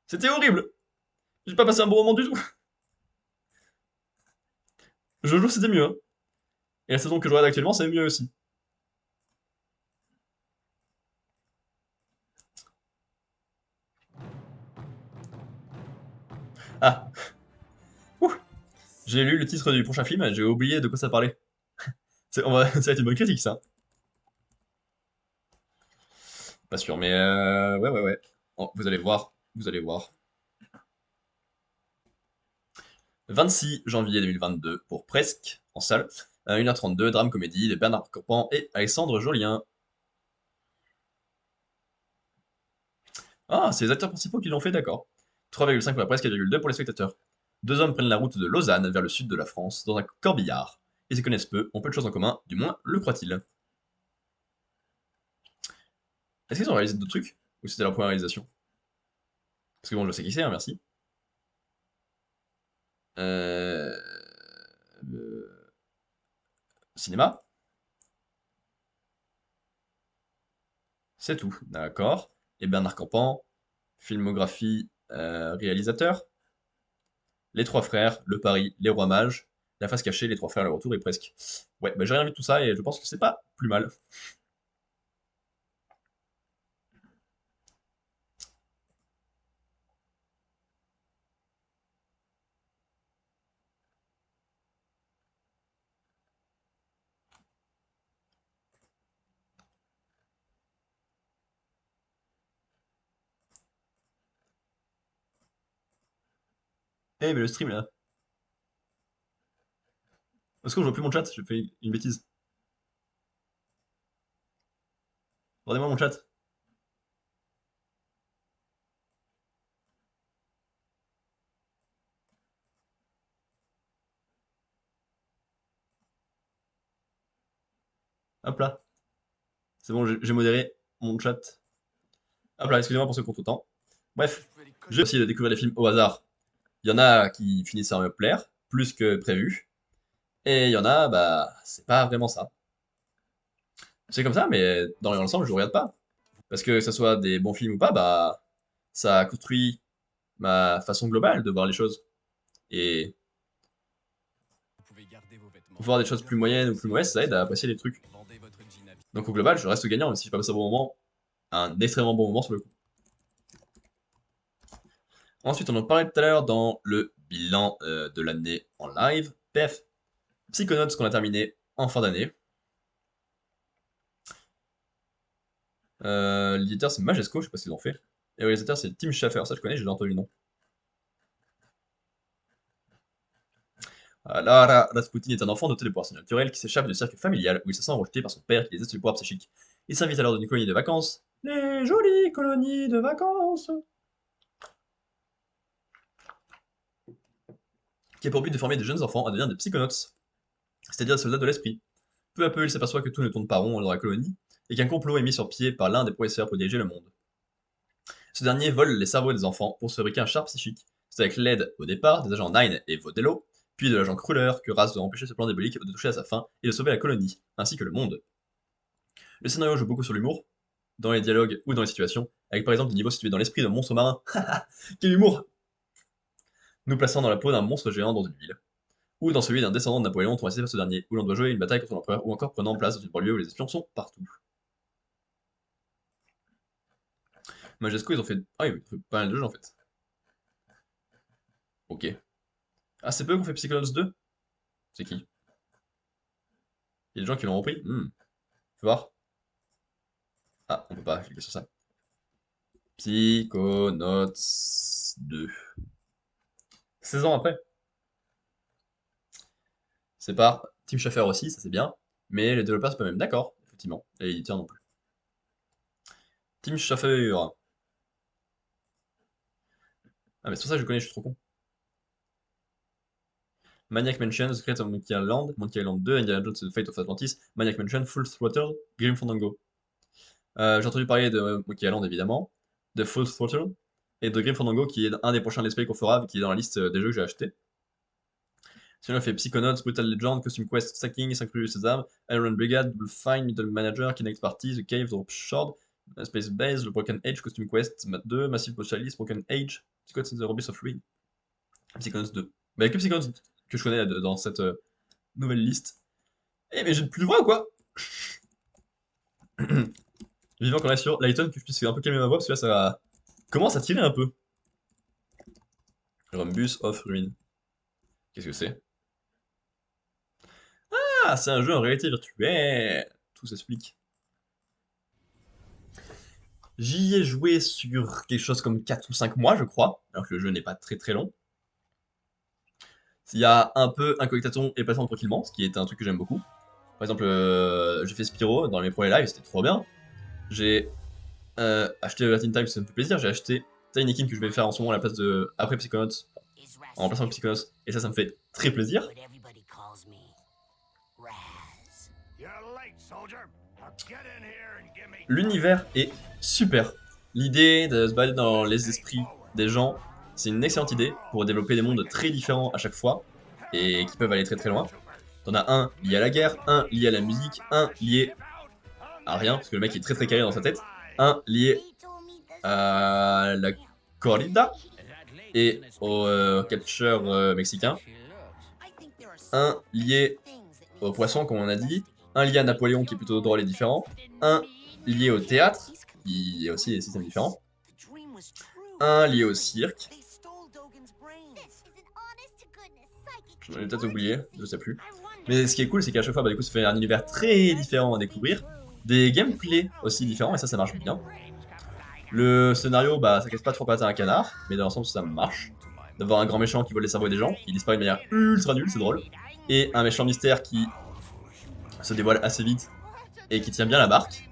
C'était horrible! J'ai pas passé un bon moment du tout! Jojo c'était mieux, hein. Et la saison que je regarde actuellement, c'est mieux aussi. Ah, ouh, j'ai lu le titre du prochain film, j'ai oublié de quoi ça parlait. Ça va être une bonne critique, ça. Pas sûr, mais ouais. Oh, vous allez voir, vous allez voir. 26 janvier 2022 pour Presque, en salle. 1h32, drame comédie de Bernard Campan et Alexandre Jolien. Ah, c'est les acteurs principaux qui l'ont fait, d'accord. 3,5 pour la presse, 4,2 pour les spectateurs. Deux hommes prennent la route de Lausanne vers le sud de la France, dans un corbillard. Ils se connaissent peu, ont peu de choses en commun, du moins le croient-ils. Est-ce qu'ils ont réalisé d'autres trucs? Ou c'était leur première réalisation? Parce que bon, je sais qui c'est, hein, merci. Euh... Cinéma? C'est tout, d'accord. Et Bernard Campan, filmographie, réalisateur. Les Trois Frères, Le Pari, Les Rois Mages, La Face Cachée, Les Trois Frères, Le Retour et Presque. Ouais, bah j'ai rien vu de tout ça et je pense que c'est pas plus mal. Eh, mais le stream là. Est-ce que je vois plus mon chat? J'ai fait une bêtise. Regardez-moi mon chat. Hop là. C'est bon, j'ai modéré mon chat. Hop là, excusez-moi pour ce contretemps. Bref, je vais essayer de découvrir des films au hasard. Il y en a qui finissent par me plaire, plus que prévu. Et il y en a, bah, c'est pas vraiment ça. C'est comme ça, mais dans l'ensemble, je regarde pas. Parce que ce soit des bons films ou pas, bah, ça construit ma façon globale de voir les choses. Et Vous pouvez garder vos vêtements. voir des choses plus moyennes ou plus mauvaises, ça aide à apprécier les trucs. Vendez votre jean à vie. Donc au global, je reste gagnant, même si j'ai pas passé un bon moment, un extrêmement bon moment sur le coup. Ensuite, on en parlait tout à l'heure dans le bilan de l'année en live. PF, Psychonauts qu'on a terminé en fin d'année. L'éditeur c'est Majesco, je sais pas ce qu'ils ont fait. Et le réalisateur c'est Tim Schafer, ça je connais, j'ai déjà entendu le nom. Lara Rasputin est un enfant doté de pouvoirs surnaturels qui s'échappe du cercle familial où il se sent rejeté par son père qui déteste le pouvoir psychique. Il s'invite alors dans une colonie de vacances. Les jolies colonies de vacances! Qui a pour but de former des jeunes enfants à devenir des psychonauts, c'est-à-dire des soldats de l'esprit. Peu à peu, il s'aperçoit que tout ne tourne pas rond dans la colonie, et qu'un complot est mis sur pied par l'un des professeurs pour diriger le monde. Ce dernier vole les cerveaux des enfants pour se fabriquer un char psychique. C'est avec l'aide, au départ, des agents Nine et Vodello, puis de l'agent Kruller, que Raz doit empêcher ce plan diabolique de toucher à sa fin et de sauver la colonie, ainsi que le monde. Le scénario joue beaucoup sur l'humour, dans les dialogues ou dans les situations, avec par exemple des niveaux situés dans l'esprit d'un monstre marin. Quel humour! Nous plaçant dans la peau d'un monstre géant dans une ville. Ou dans celui d'un descendant de Napoléon traumatisé par ce dernier, où l'on doit jouer une bataille contre l'empereur, ou encore prenant place dans une banlieue où les espions sont partout. Majesco, ils ont fait. Ah, ils ont fait pas mal de jeux en fait. Ok. Ah, c'est peu qu'on fait Psychonauts 2? C'est qui? Il y a des gens qui l'ont repris? Fais voir. Ah, on peut pas cliquer sur ça. Psychonauts 2. 16 ans après. C'est par Tim Schafer aussi, ça c'est bien. Mais les développeurs, c'est pas même d'accord, effectivement. Et l'éditeur non plus. Team Schaffer. Ah, mais c'est pour ça que je le connais, je suis trop con. Maniac Mansion, The Secret of Monkey Island 2, Indiana Jones and the Fate of Atlantis, Maniac Mansion, Full Throttle, Grim Fandango. J'ai entendu parler de Monkey Island évidemment, de Full Throttle, et de Grim Fandango qui est un des prochains Let's Play qu'on fera, qui est dans la liste des jeux que j'ai acheté. Sinon, on fait Psychonauts, Brutal Legend, Costume Quest, Stacking, Synchronous Sesame, Iron Brigade, Double Fine, Middle Manager, Kinect Party, The Cave, The Shard, Space Base, The Broken Age, Costume Quest, Mat 2, Massive Chalice, Broken Age, Psychonauts and the Abyss of Ruin, Psychonauts 2. Bah, il y a que Psychonauts que je connais dans cette nouvelle liste. Eh, mais j'ai plus de voix ou quoi? Vivant qu'on est sur Lighton, que je puisse un peu calmer ma voix, parce que là, ça commence à tirer un peu. Rumbus of Ruin. Qu'est-ce que c'est? Ah, c'est un jeu en réalité virtuelle. Tout s'explique. J'y ai joué sur quelque chose comme 4 ou 5 mois, je crois, alors que le jeu n'est pas très très long. Il y a un peu Incognitaton et Plateforme tranquillement, ce qui est un truc que j'aime beaucoup. Par exemple, j'ai fait Spyro dans mes premiers lives, c'était trop bien. J'ai acheté Latin Time, ça me fait plaisir. J'ai acheté Tiny King que je vais faire en ce moment à la place de. Après Psychonauts, en remplaçant le Psychonauts, et ça me fait très plaisir. L'univers est super. L'idée de se balader dans les esprits des gens, c'est une excellente idée pour développer des mondes très différents à chaque fois et qui peuvent aller très très loin. T'en as un lié à la guerre, un lié à la musique, un lié à rien, parce que le mec est très très carré dans sa tête, un lié à la corrida et au catcheur mexicain, un lié au poisson comme on a dit, un lié à Napoléon qui est plutôt drôle et différent, un lié au théâtre qui est aussi des systèmes différents, un lié au cirque, j'en ai peut-être oublié, je sais plus. Mais ce qui est cool, c'est qu'à chaque fois, bah, du coup, ça fait un univers très différent à découvrir, des gameplays aussi différents, et ça marche bien. Le scénario, bah, ça casse pas trop pattes à un canard, mais dans l'ensemble, ça marche. D'avoir un grand méchant qui vole les cerveaux des gens, qui disparaît de manière ultra nulle, c'est drôle. Et un méchant mystère qui se dévoile assez vite et qui tient bien la barque.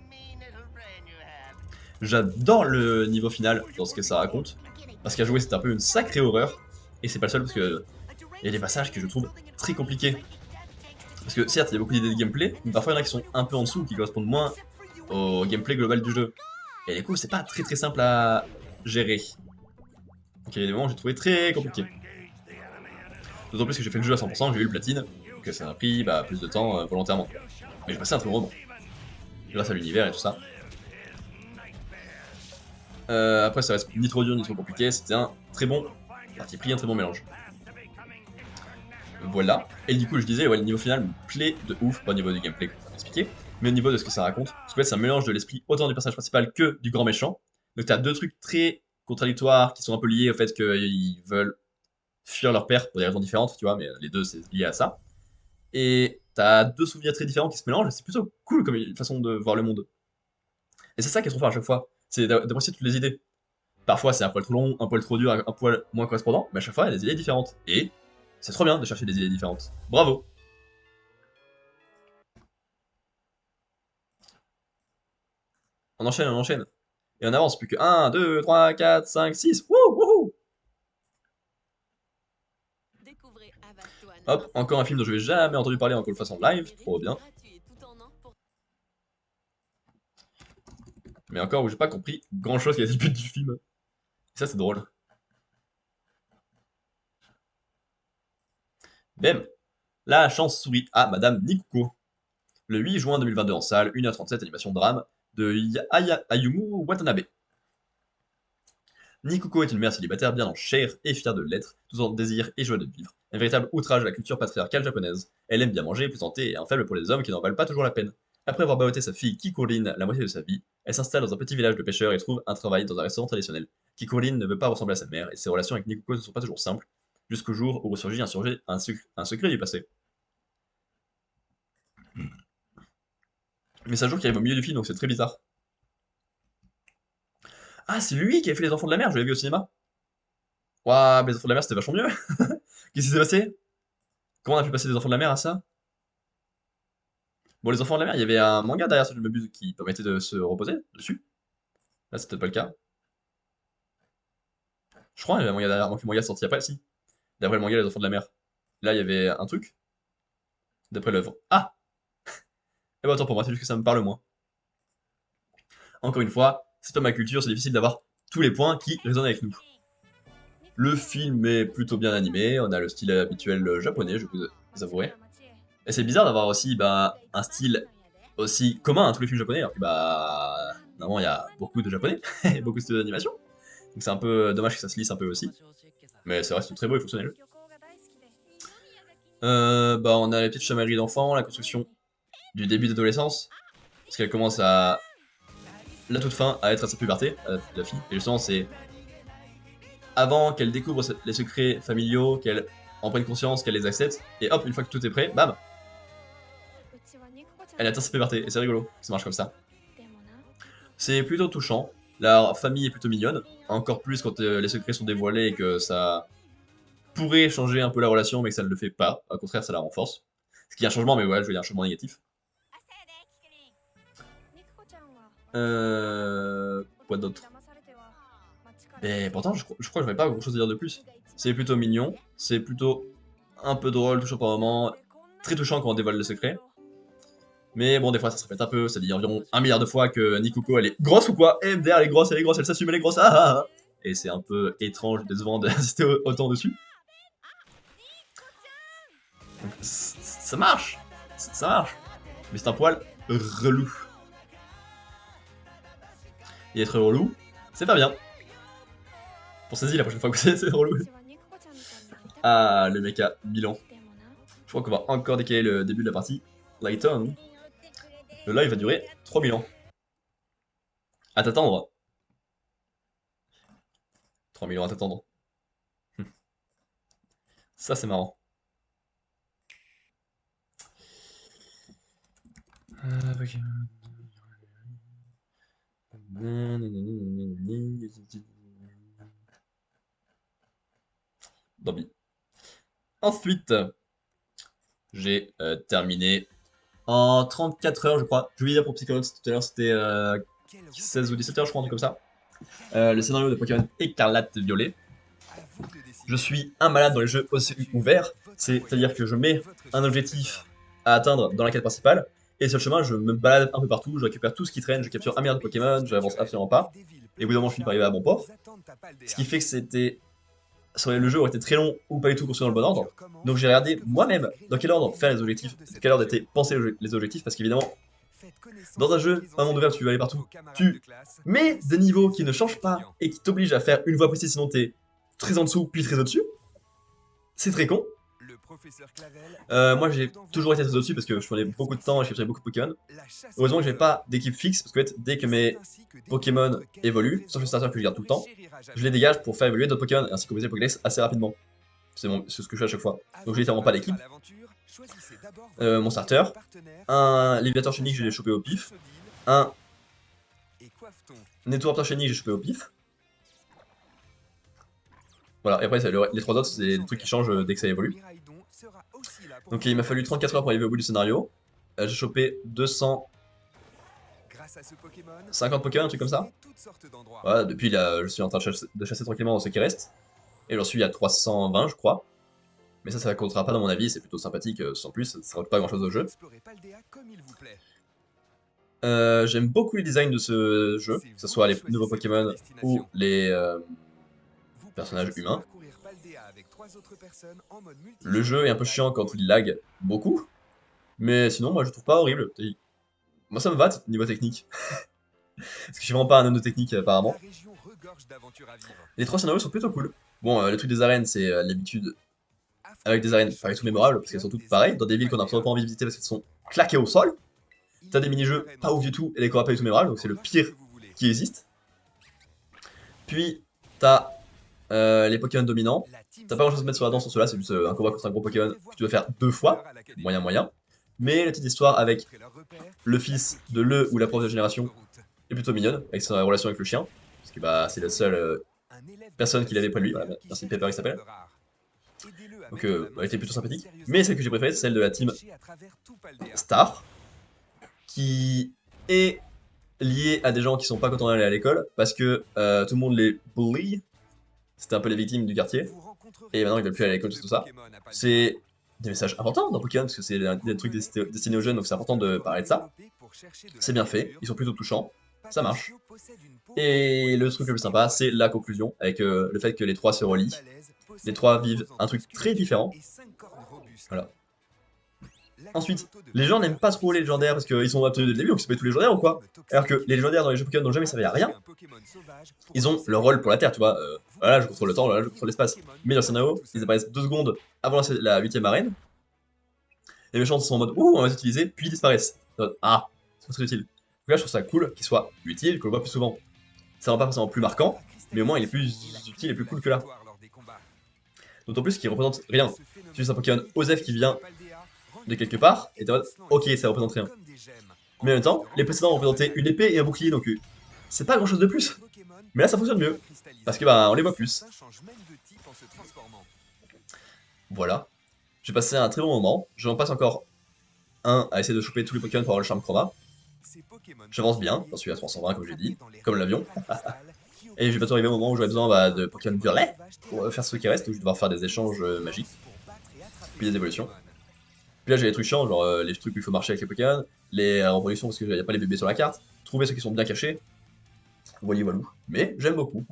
J'adore le niveau final dans ce que ça raconte, parce qu'à jouer, c'est un peu une sacrée horreur, et c'est pas le seul parce que il y a des passages que je trouve très compliqués. Parce que certes, il y a beaucoup d'idées de gameplay, mais parfois il y en a qui sont un peu en dessous, qui correspondent moins au gameplay global du jeu. Et du coup, c'est pas très très simple à gérer. Donc il y a des moments où j'ai trouvé très compliqué. D'autant plus que j'ai fait le jeu à 100%, j'ai eu le platine, donc ça m'a pris plus de temps volontairement. Mais j'ai passé un très bon moment. Grâce à l'univers et tout ça. Après, ça reste ni trop dur ni trop compliqué, c'était un très bon parti pris, un très bon mélange. Voilà. Et du coup, je disais, ouais, le niveau final me plaît de ouf, pas au niveau du gameplay, comme ça expliqué, mais au niveau de ce que ça raconte. Parce qu'en fait, c'est un mélange de l'esprit autant du personnage principal que du grand méchant. Donc, t'as deux trucs très contradictoires qui sont un peu liés au fait qu'ils veulent fuir leur père pour des raisons différentes, tu vois, mais les deux, c'est lié à ça. Et t'as deux souvenirs très différents qui se mélangent, et c'est plutôt cool comme façon de voir le monde. Et c'est ça qui est trop fort à chaque fois, c'est d'apprécier toutes les idées. Parfois, c'est un poil trop long, un poil trop dur, un poil moins correspondant, mais à chaque fois, il y a des idées différentes. Et c'est trop bien de chercher des idées différentes. Bravo! On enchaîne, on enchaîne. Et on avance, plus que 1, 2, 3, 4, 5, 6. Wouh, wouhou! Hop, encore un film dont je n'avais jamais entendu parler, encore une fois en live, trop bien. Mais encore où j'ai pas compris grand chose qui est le but du film. Et ça, c'est drôle. Bam! La chance sourit à Madame Nikuko. Le 8 juin 2022 en salle, 1h37, animation drame de Ayumu Watanabe. Nikuko est une mère célibataire bien en chair et fière de l'être, tout en désir et joie de vivre. Un véritable outrage à la culture patriarcale japonaise. Elle aime bien manger, plaisanter et un faible pour les hommes qui n'en valent pas toujours la peine. Après avoir bahoté sa fille Kikurin la moitié de sa vie, elle s'installe dans un petit village de pêcheurs et trouve un travail dans un restaurant traditionnel. Kikurin ne veut pas ressembler à sa mère et ses relations avec Nikuko ne sont pas toujours simples, jusqu'au jour où ressurgit un secret du passé. Mais c'est un jour qui arrive au milieu du film donc c'est très bizarre. Ah, c'est lui qui a fait Les Enfants de la Mer, je l'ai vu au cinéma. Waouh, mais Les Enfants de la Mer c'était vachement mieux. Qu'est-ce qui s'est passé? Comment on a pu passer des Enfants de la Mer à ça? Bon, les enfants de la mer, il y avait un manga derrière, si je ne m'abuse, qui permettait de se reposer dessus. Là, c'était pas le cas. Je crois qu'il y avait un manga derrière, donc le manga est sorti après, si. D'après le manga, les enfants de la mer. Là, il y avait un truc, d'après l'œuvre. Ah! Eh ben, attends, pour moi, c'est juste que ça me parle moins. Encore une fois, c'est pas ma culture, c'est difficile d'avoir tous les points qui résonnent avec nous. Le film est plutôt bien animé, on a le style habituel japonais, je vous avouerai. Et c'est bizarre d'avoir aussi un style aussi commun à tous les films japonais, alors que normalement il y a beaucoup de japonais, et beaucoup de styles d'animation. Donc c'est un peu dommage que ça se lisse un peu aussi. Mais ça reste très beau et fonctionnel. On a les petites chamailleries d'enfants, la construction du début d'adolescence, parce qu'elle commence à la toute fin à être à sa puberté, la fille. Et justement c'est avant qu'elle découvre les secrets familiaux, qu'elle en prenne conscience, qu'elle les accepte, et hop, une fois que tout est prêt, bam, elle atteint sa puberté, et c'est rigolo, ça marche comme ça. C'est plutôt touchant, la famille est plutôt mignonne, encore plus quand les secrets sont dévoilés et que ça pourrait changer un peu la relation, mais que ça ne le fait pas, au contraire, ça la renforce. Ce qui est un changement, mais ouais, je veux dire un changement négatif. Quoi d'autre? Mais pourtant, je crois que j'avais pas grand chose à dire de plus. C'est plutôt mignon, c'est plutôt un peu drôle, touchant par moment, très touchant quand on dévoile le secret. Mais bon, des fois ça se répète un peu, ça dit environ 1 milliard de fois que Nikoko elle est grosse ou quoi? Et MDR elle est grosse, elle s'assume, elle est grosse, ah ah ah. Et c'est un peu étrange, décevant d'insister autant dessus. Donc, ça marche, ça marche. Mais c'est un poil relou. Et être relou, c'est pas bien. Pensez-y la prochaine fois que c'est relou. Ah, le mec a 1000 ans. Je crois qu'on va encore décaler le début de la partie. Lighton. Le live va durer 3000 ans. À t'attendre. 3000 ans à t'attendre. Ça, c'est marrant. Bambi. Ensuite, j'ai terminé en 34 heures, je crois. Je voulais dire pour Psychonauts tout à l'heure, c'était 16 ou 17 heures, je crois, un truc comme ça. Le scénario de Pokémon Écarlate Violet. Je suis un malade dans les jeux OCU ouverts, c'est-à-dire que je mets un objectif à atteindre dans la quête principale, et sur le chemin, je me balade un peu partout, je récupère tout ce qui traîne, je capture 1 milliard de Pokémon, j'avance absolument pas, et au bout d'un moment, je finis par arriver à bon port. Ce qui fait que le jeu aurait été très long ou pas du tout construit dans le bon ordre. Donc j'ai regardé moi-même dans quel ordre faire les objectifs, dans quel ordre étaient pensés les objectifs, parce qu'évidemment, dans un jeu, un monde ouvert, tu veux aller partout, tu mets des niveaux qui ne changent pas et qui t'obligent à faire une voie précise, sinon t'es très en dessous, puis très au-dessus. C'est très con. Moi j'ai toujours été très au-dessus parce que je prenais beaucoup de temps et je capturais beaucoup de Pokémon. Heureusement que j'ai pas d'équipe fixe parce que dès que mes Pokémon évoluent, sauf le starter que je garde tout le temps, je les dégage pour faire évoluer d'autres Pokémon et ainsi compléter le Pokédex assez rapidement. C'est ce que je fais à chaque fois. Donc j'ai littéralement pas d'équipe. Mon starter, un Léviator Shiny que j'ai chopé au pif, un Networaptor Shiny que j'ai chopé au pif. Voilà, et après les trois autres c'est des trucs qui changent dès que ça évolue. Donc il m'a fallu 34 heures pour arriver au bout du scénario. J'ai chopé 250 Pokémon, un truc comme ça. Voilà, depuis là, je suis en train de chasser tranquillement dans ce qui reste. Et j'en suis à 320 je crois. Mais ça comptera pas dans mon avis, c'est plutôt sympathique, sans plus, ça ne rajoute pas grand chose au jeu. J'aime beaucoup les designs de ce jeu, que ce soit les nouveaux Pokémon ou les personnages humains. Le jeu est un peu chiant quand il lag beaucoup, mais sinon moi je trouve pas horrible. Moi ça me va niveau technique. Parce que je suis vraiment pas un homme de technique apparemment. Les trois scénarios sont plutôt cool. Bon, le truc des arènes c'est l'habitude avec des arènes pas du tout mémorables, parce qu'elles sont toutes pareilles, dans des villes qu'on a absolument pas envie de visiter parce qu'elles sont claquées au sol. T'as des mini-jeux pas ouf du tout et des combats pas du tout mémorables, donc c'est le pire qui existe. Puis t'as les Pokémon dominants. T'as pas grand chose à mettre sur la danse sur cela, c'est juste un combat contre un gros Pokémon que tu dois faire 2 fois, moyen. Mais la petite histoire avec le fils de le ou la prof de génération est plutôt mignonne, avec sa relation avec le chien, parce que c'est la seule personne qu'il avait pas lui, voilà, merci Pepper il s'appelle. Donc elle était plutôt sympathique. Mais celle que j'ai préférée, c'est celle de la team Star, qui est lié à des gens qui sont pas contents d'aller à l'école parce que tout le monde les bully. C'était un peu les victimes du quartier. Et maintenant ils veulent plus aller à l'école, tout ça. C'est des messages importants dans Pokémon parce que c'est des trucs destinés aux jeunes, donc c'est important de parler de ça. C'est bien fait, ils sont plutôt touchants, ça marche. Et le truc le plus sympa, c'est la conclusion, avec le fait que les trois se relient. Les trois vivent un truc très différent. Voilà. Ensuite, les gens n'aiment pas trop les légendaires parce qu'ils sont obtenus dès le début, donc ils se mettent tous les légendaires ou quoi. Alors que les légendaires dans les jeux Pokémon n'ont jamais servi à rien. Ils ont leur rôle pour la Terre, tu vois. Voilà, je contrôle le temps, voilà, je contrôle l'espace. Mais dans le scénario, ils apparaissent 2 secondes avant la 8ème arène. Les méchants sont en mode ouh, on va les utiliser, puis ils disparaissent. Ah, c'est pas très utile. Donc là, je trouve ça cool qu'il soit utile, qu'on le voit plus souvent. Ça rend pas forcément plus marquant, mais au moins il est plus utile et plus cool que là. D'autant plus qu'il représente rien. C'est juste un Pokémon Osef qui vient de quelque part, et t'es en mode ok, ça représente rien. Mais en même temps, les précédents représentaient une épée et un bouclier, donc c'est pas grand chose de plus. Mais là, ça fonctionne mieux, parce que bah on les voit plus. Voilà. J'ai passé un très bon moment. J'en passe encore un à essayer de choper tous les Pokémon pour avoir le charme chroma. J'avance bien, j'en suis à 320 comme j'ai dit, comme l'avion. Et je vais bientôt arriver au moment où j'aurai besoin de Pokémon violet pour faire ce qui reste, où je vais devoir faire des échanges magiques, puis des évolutions. Puis là j'ai des trucs chiants, genre les trucs où il faut marcher avec les Pokémon, les reproductions parce qu'il n'y a pas les bébés sur la carte, trouver ceux qui sont bien cachés, voilà voilà. Mais j'aime beaucoup.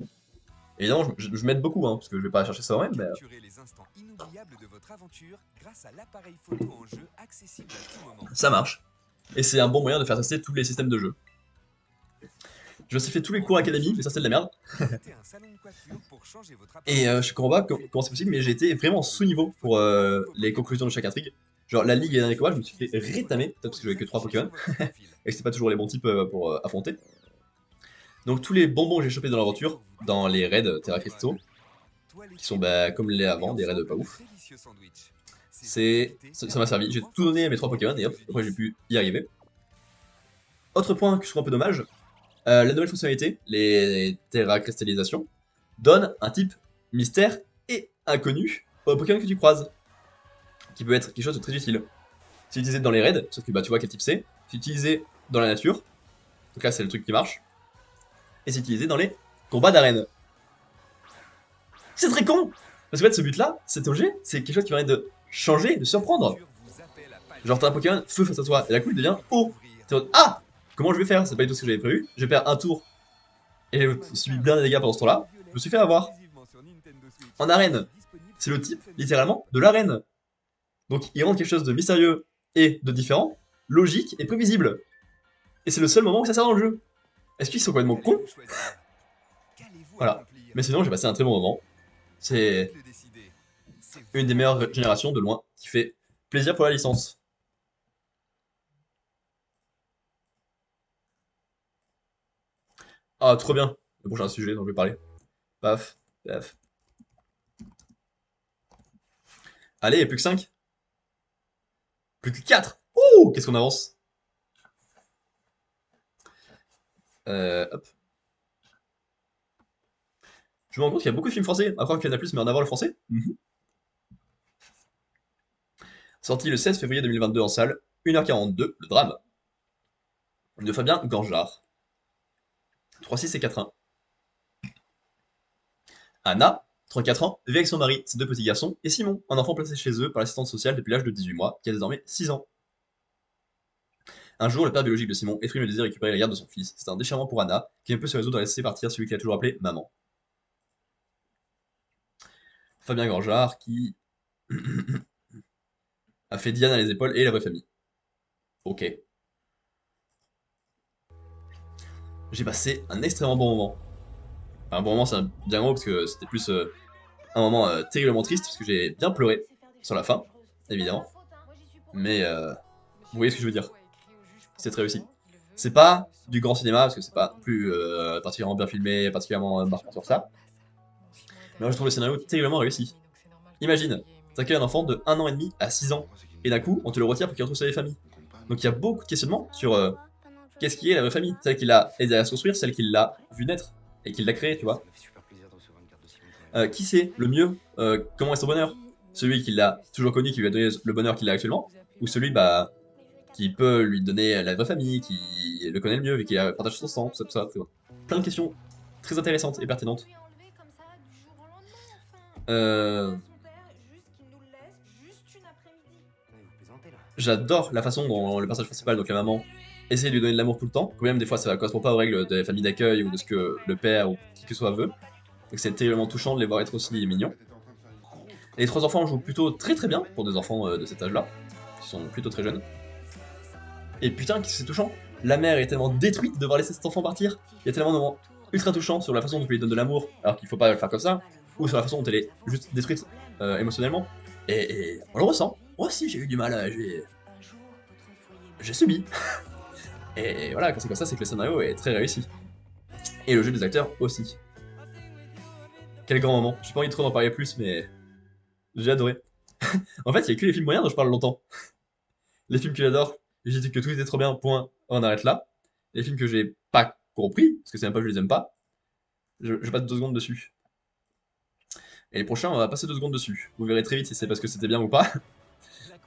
Évidemment je m'aide beaucoup, hein, parce que je vais pas chercher ça moi-même, mais... Ça marche. Et c'est un bon moyen de faire tester tous les systèmes de jeu. J'ai aussi fait tous les cours académie, mais ça c'est de la merde. Et je comprends pas comment c'est possible, mais j'ai été vraiment sous-niveau pour les conclusions de chaque intrigue. Genre la ligue et les derniers combats, je me suis fait rétamer, peut-être parce que j'avais que 3 Pokémon, et que c'était pas toujours les bons types pour affronter. Donc tous les bonbons que j'ai chopés dans l'aventure, dans les raids Terra Cristaux, qui sont bah, comme les avant, des raids pas ouf, ça m'a servi. J'ai tout donné à mes 3 Pokémon et hop, après j'ai pu y arriver. Autre point que je trouve un peu dommage, la nouvelle fonctionnalité, les Terra Cristallisation, donne un type mystère et inconnu aux Pokémon que tu croises, qui peut être quelque chose de très utile. C'est utilisé dans les raids, sauf que bah, tu vois quel type c'est utilisé dans la nature, donc là c'est le truc qui marche, et c'est utilisé dans les combats d'arène. C'est très con. Parce que en fait ce but là, cet objet, c'est quelque chose qui permet de changer, de surprendre. Genre t'as un Pokémon feu face à toi, et d'un coup il devient eau. T'es en mode ah, comment je vais faire? C'est pas du tout ce que j'avais prévu, je vais faire un tour, et j'ai subi bien des dégâts pendant ce tour là, je me suis fait avoir. En arène, c'est le type, littéralement, de l'arène. Donc il rend quelque chose de mystérieux et de différent, logique et prévisible. Et c'est le seul moment où ça sert dans le jeu. Est-ce qu'ils sont complètement cons? Voilà. Mais sinon, j'ai passé un très bon moment. C'est une des meilleures générations de loin, qui fait plaisir pour la licence. Ah, trop bien. Le prochain sujet dont je vais parler. Paf, paf. Allez, il n'y a plus que 5. Plus que 4. Ouh, qu'est-ce qu'on avance. Hop. Je me rends compte qu'il y a beaucoup de films français. À croire qu'il y en a plus, mais en avant le français. Sorti le 16 février 2022 en salle. 1h42, le drame. De Fabien Gangeard. 3-6 et 4-1. Anna, 34 ans, vit avec son mari, ses 2 petits garçons, et Simon, un enfant placé chez eux par l'assistante sociale depuis l'âge de 18 mois, qui a désormais 6 ans. Un jour, le père biologique de Simon exprime le désir de récupérer la garde de son fils. C'est un déchirement pour Anna, qui ne peut se résoudre à laisser partir celui qu'elle a toujours appelé maman. Fabien Gangeard, qui a fait Diane à les épaules et la vraie famille. Ok. J'ai passé un extrêmement bon moment. Enfin, un bon moment, c'est un bien gros, parce que c'était plus un moment terriblement triste, parce que j'ai bien pleuré sur la fin, évidemment. Mais vous voyez ce que je veux dire. C'est très réussi. C'est pas du grand cinéma, parce que c'est pas plus particulièrement bien filmé, particulièrement marquant sur ça. Mais moi je trouve le scénario terriblement réussi. Imagine, t'accueilles un enfant de 1 an et demi à 6 ans, et d'un coup on te le retire pour qu'il retrouve sa vie famille. Donc il y a beaucoup de questionnements sur qu'est-ce qui est la vraie famille, celle qui l'a aidé à se construire, celle qui l'a vu naître, et qui l'a créé, tu vois. Qui c'est le mieux comment est son bonheur? Celui qui l'a toujours connu, qui lui a donné le bonheur qu'il a actuellement, ou celui bah qui peut lui donner la vraie famille, qui le connaît le mieux, vu qu'il a partagé son sang, tout ça, tout ça. Plein de questions très intéressantes et pertinentes. Euh, J'adore la façon dont le personnage principal, donc la maman, essaie de lui donner de l'amour tout le temps, quand même des fois ça correspond pas aux règles des familles d'accueil ou de ce que le père ou qui que ce soit veut. Donc c'est terriblement touchant de les voir être aussi mignons. Les trois enfants jouent plutôt très très bien pour des enfants de cet âge-là, qui sont plutôt très jeunes. Et putain, c'est touchant. La mère est tellement détruite de devoir laisser cet enfant partir. Il y a tellement de moments ultra touchants sur la façon dont il lui donne de l'amour, alors qu'il faut pas le faire comme ça, ou sur la façon dont elle est juste détruite émotionnellement. Et on le ressent. Moi aussi j'ai eu du mal, j'ai subi. Et voilà, quand c'est comme ça, c'est que le scénario est très réussi. Et le jeu des acteurs aussi. Quel grand moment. J'ai pas envie de trop d'en parler plus, mais j'ai adoré. En fait, il y a que les films moyens dont je parle longtemps. Les films que j'adore, j'ai dit que tout était trop bien, point, on arrête là. Les films que j'ai pas compris, parce que c'est même pas que je les aime pas, je passe 2 secondes dessus. Et les prochains, on va passer 2 secondes dessus. Vous verrez très vite si c'est parce que c'était bien ou pas.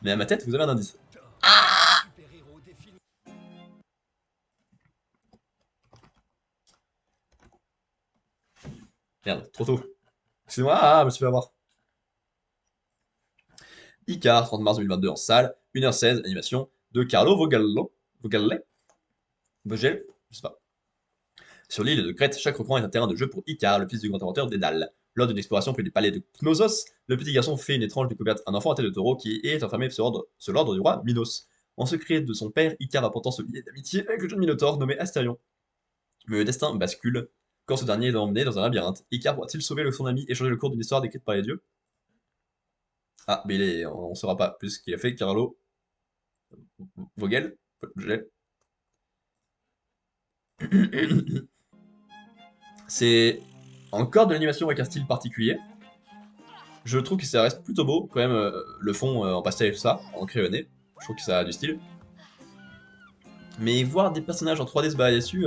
Mais à ma tête, vous avez un indice. Merde, trop tôt. Excusez-moi, je me suis fait avoir. Icar, 30 mars 2022 en salle, 1h16, animation de Carlo Vogallo. Vogale. Vogel, je sais pas. Sur l'île de Crète, chaque recoin est un terrain de jeu pour Icar, le fils du grand inventeur Dédale. Lors d'une exploration près du palais de Knossos, le petit garçon fait une étrange découverte, un enfant à tête de taureau qui est enfermé sur l'ordre du roi Minos. En secret de son père, Icar va pourtant se lier d'amitié avec le jeune Minotaure nommé Astérion. Mais le destin bascule quand ce dernier est emmené dans un labyrinthe. Icar pourra-t-il sauver son ami et changer le cours d'une histoire décrite par les dieux? Ah, mais on ne saura pas, puisqu'il a fait Carlo Vogel. Vogel. C'est encore de l'animation avec un style particulier. Je trouve que ça reste plutôt beau, quand même, le fond en pastel et tout ça, en crayonné. Je trouve que ça a du style. Mais voir des personnages en 3D se balader dessus...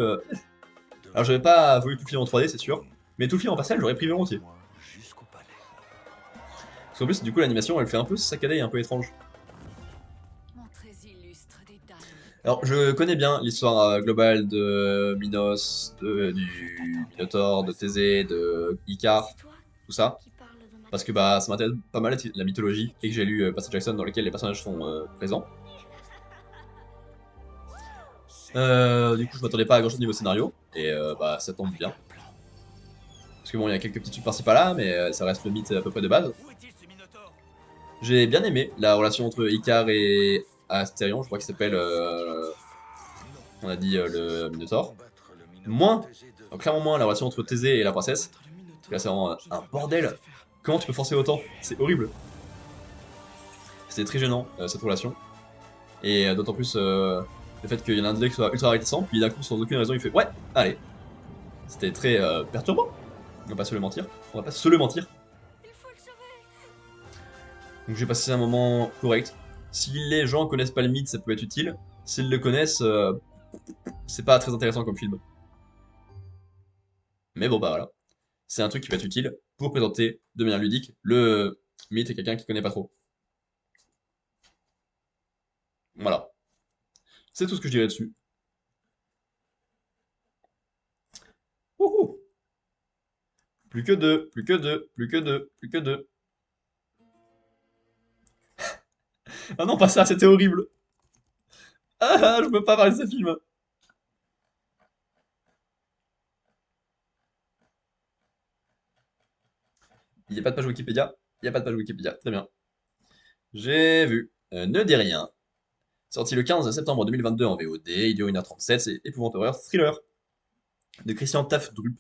Alors j'aurais pas voulu tout filer en 3D, c'est sûr. Mais tout filer en pastel, j'aurais pris volontiers. Parce qu'en plus, du coup, l'animation, elle fait un peu saccadée et un peu étrange. Alors, je connais bien l'histoire globale de Minos, du Minotaure, de Thésée, de Icare, tout ça. Parce que bah, ça m'intéresse pas mal la mythologie, et que j'ai lu Percy Jackson dans lequel les personnages sont présents. Du coup, je m'attendais pas à grand chose niveau scénario, et bah, ça tombe bien. Parce que bon, il y a quelques petits trucs par-ci par-là, mais ça reste le mythe à peu près de base. J'ai bien aimé la relation entre Icare et Astérion, je crois qu'il s'appelle, on a dit le Minotaure. Moins, clairement moins la relation entre Thésée et la princesse. Parce que là, c'est vraiment un bordel. Comment tu peux forcer autant? C'est horrible. C'était très gênant, cette relation. Et d'autant plus le fait qu'il y en a un des deux qui soit ultra réticent, puis d'un coup, sans aucune raison, il fait ouais, allez. C'était très perturbant. On va pas se le mentir. On va pas se le mentir. Donc j'ai passé un moment correct. Si les gens connaissent pas le mythe, ça peut être utile. S'ils le connaissent, c'est pas très intéressant comme film. Mais bon, bah voilà. C'est un truc qui peut être utile pour présenter de manière ludique le mythe et quelqu'un qui connaît pas trop. Voilà. C'est tout ce que je dirais dessus. Wouhou! Plus que deux, plus que deux, plus que deux, plus que deux. Ah non, pas ça, c'était horrible. Ah, je peux pas parler de ce film. Il n'y a pas de page Wikipédia. Il n'y a pas de page Wikipédia. Très bien. J'ai vu. Ne dis rien. Sorti le 15 septembre 2022 en VOD. Il dure 1h37. C'est épouvante horreur thriller de Christian Tafdrup.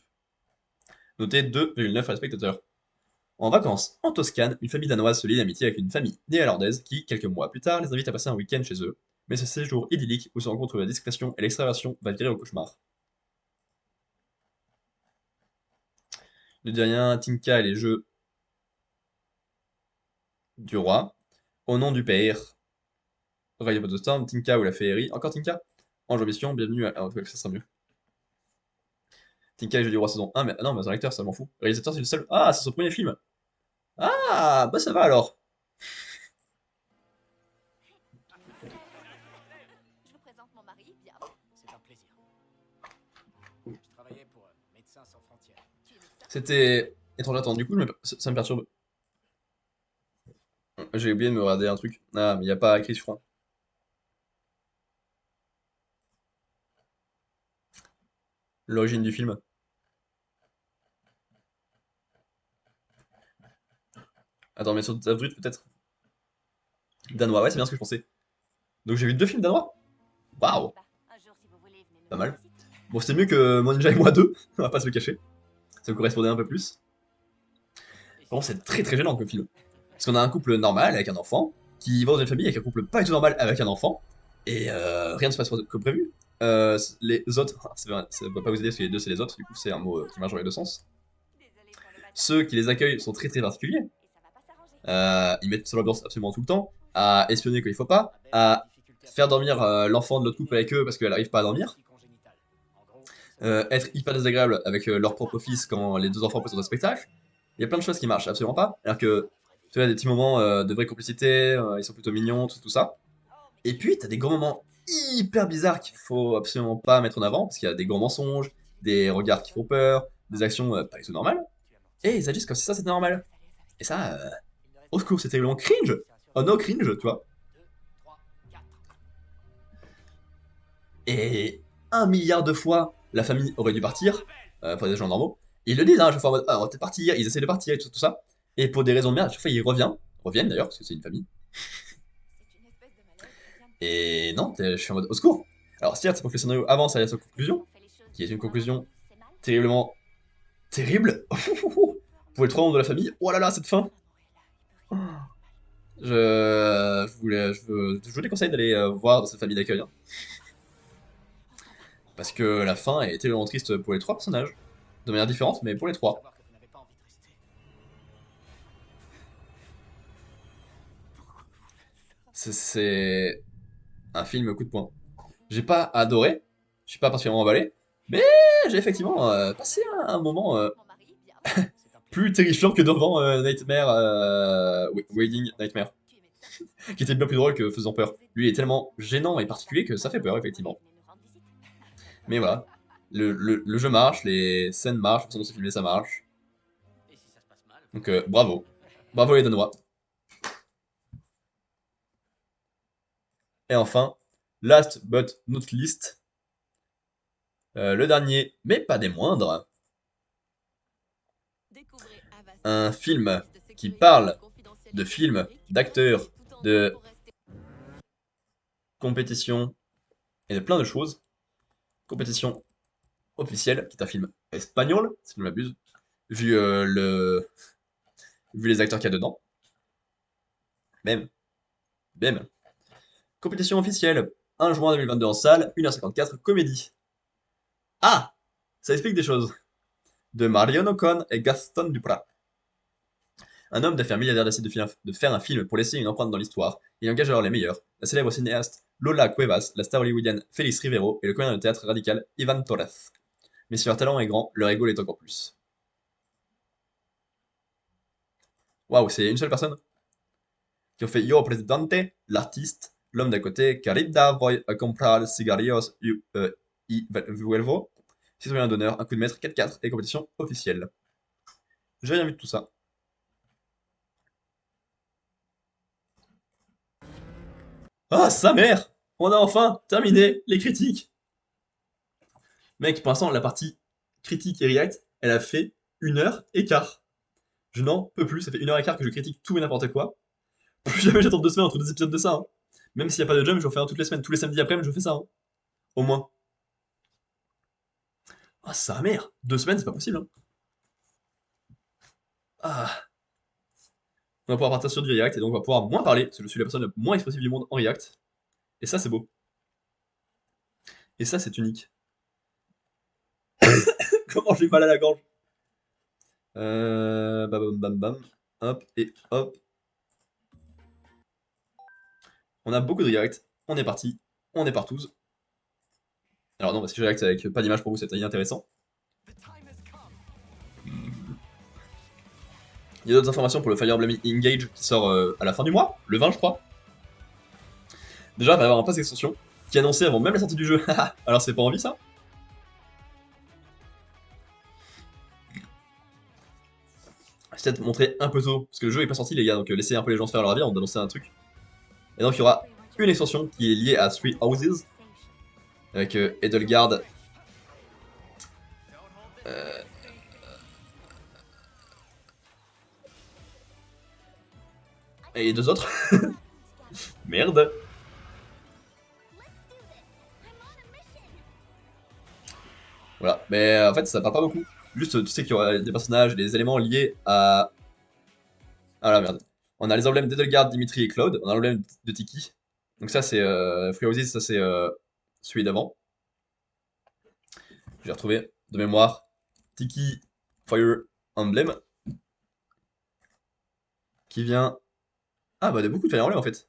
Noté 2,9 à spectateur. En vacances en Toscane, une famille danoise se lie d'amitié avec une famille néerlandaise qui, quelques mois plus tard, les invite à passer un week-end chez eux. Mais ce séjour idyllique où se rencontrent la discrétion et l'extraversion va virer au cauchemar. Ne dis rien, Tinka et les jeux du roi. Au nom du père. Ride of the Storm, Tinka ou la féerie. Encore Tinka? Ange Ambition, bienvenue à... Ah, ça sera mieux. Tinka et les jeux du roi saison 1, mais non, mais c'est un acteur, ça m'en fout. Le réalisateur, c'est le seul. Ah, c'est son premier film. Ah, bah ça va alors. C'était étrange. Attends, du coup, ça me perturbe. J'ai oublié de me regarder un truc. Ah, mais il n'y a pas écrit sur fond. L'origine du film. Attends, mais sur Brut peut-être. Danois, ouais, c'est bien ce que je pensais. Donc j'ai vu 2 films danois. Waouh, pas mal. Bon, c'était mieux que Mon Ninja et moi 2, on va pas se le cacher. Ça me correspondait un peu plus. Bon, c'est très très gênant comme film. Parce qu'on a un couple normal avec un enfant, qui va dans une famille avec un couple pas du tout normal avec un enfant, et rien ne se passe comme prévu. Les autres, c'est vrai, ça va pas vous aider parce que les deux c'est les autres, du coup c'est un mot qui marche dans les deux sens. Ceux qui les accueillent sont très très particuliers. Ils mettent sur l'ambiance absolument tout le temps, à espionner quand il faut pas, à faire dormir l'enfant de l'autre couple avec eux parce qu'elle arrive pas à dormir, être hyper désagréable avec leur propre fils quand les deux enfants présentent un spectacle. Il y a plein de choses qui marchent absolument pas. Alors que tu vois, des petits moments de vraie complicité, ils sont plutôt mignons, tout ça. Et puis, t'as des grands moments hyper bizarres qu'il faut absolument pas mettre en avant, parce qu'il y a des grands mensonges, des regards qui font peur, des actions pas du tout normales. Et ils agissent comme si ça c'était normal. Et ça, au secours, c'était vraiment cringe. Oh no, cringe, tu vois. Et 1 milliard de fois, la famille aurait dû partir, pour des gens normaux. Et ils le disent, hein, à chaque fois en mode, ah, on va peut-être partir, ils essaient de partir et tout ça. Et pour des raisons de merde, à chaque fois ils reviennent d'ailleurs, parce que c'est une famille. Et non, je suis en mode, au secours. Alors certes, pour que le scénario avance à sa conclusion, qui est une conclusion terriblement terrible, pour les 3 membres de la famille, oh là là, cette fin. Je vous déconseille d'aller voir dans cette famille d'accueil, hein. Parce que la fin est tellement triste pour les 3 personnages. De manière différente, mais pour les 3. C'est un film coup de poing. J'ai pas adoré, je suis pas particulièrement emballé, mais j'ai effectivement passé un moment plus terrifiant que devant Nightmare, Wedding Nightmare, qui était bien plus drôle que faisant peur. Lui est tellement gênant et particulier que ça fait peur, effectivement. Mais voilà, le jeu marche, les scènes marchent, la façon dont c'est filmé, ça marche. Donc bravo. Bravo les Danois. Et enfin, last but not least, le dernier, mais pas des moindres, un film qui parle de films, d'acteurs, de compétition et de plein de choses. Compétition officielle, qui est un film espagnol, si je ne m'abuse, vu, vu les acteurs qu'il y a dedans. Même, même. Compétition officielle, 1 juin 2022 en salle, 1h54, comédie. Ah, ça explique des choses. De Mariano Con et Gaston Duprat. Un homme d'affaires milliardaire décide de faire un film pour laisser une empreinte dans l'histoire. Il engage alors les meilleurs, la célèbre cinéaste Lola Cuevas, la star hollywoodienne Félix Rivero et le comédien de théâtre radical Ivan Torres. Mais si leur talent est grand, leur ego l'est encore plus. Waouh, c'est une seule personne qui ont fait Yo Presidente, l'artiste, l'homme d'à côté, Carita voy a comprar cigarrillos y vuelvo, citoyen d'honneur, un coup de maître 4-4 et compétition officielle. J'ai rien vu de tout ça. Ah, sa mère! On a enfin terminé les critiques! Mec, pour l'instant, la partie critique et react, elle a fait 1h15. Je n'en peux plus, ça fait 1h15 que je critique tout et n'importe quoi. Plus jamais j'attends 2 semaines entre 2 épisodes de ça, hein. Même s'il n'y a pas de jump, je vais en faire un toutes les semaines. Tous les samedis après, je fais ça, hein. Au moins. Ah, sa mère! 2 semaines, c'est pas possible, hein. Ah. On va pouvoir partir sur du react et donc on va pouvoir moins parler, parce que je suis la personne la moins expressive du monde en react. Et ça, c'est beau. Et ça, c'est unique. Comment j'ai mal à la gorge? Bam bam bam bam. Hop et hop. On a beaucoup de react. On est parti. On est partout. Alors non, parce que je react avec pas d'image pour vous, c'est inintéressant. Il y a d'autres informations pour le Fire Emblem Engage qui sort à la fin du mois, le 20 je crois. Déjà, il va y avoir un pass extension qui est annoncé avant même la sortie du jeu. Alors c'est pas envie ça? C'est peut-être montré un peu tôt, parce que le jeu est pas sorti les gars, donc laissez un peu les gens se faire leur avis avant d'annoncer un truc. Et donc il y aura une extension qui est liée à Three Houses, avec Edelgard, euh, et deux autres. Merde. Voilà, mais en fait ça parle pas beaucoup. Juste tu sais qu'il y aura des personnages, des éléments liés à... Ah la merde. On a les emblèmes d'Edelgard, Dimitri et Claude, on a l'emblème de Tiki. Donc ça c'est Free Houses, ça c'est celui d'avant. J'ai retrouvé de mémoire Tiki Fire Emblem, qui vient... Ah bah de beaucoup de Fire Emblem en fait.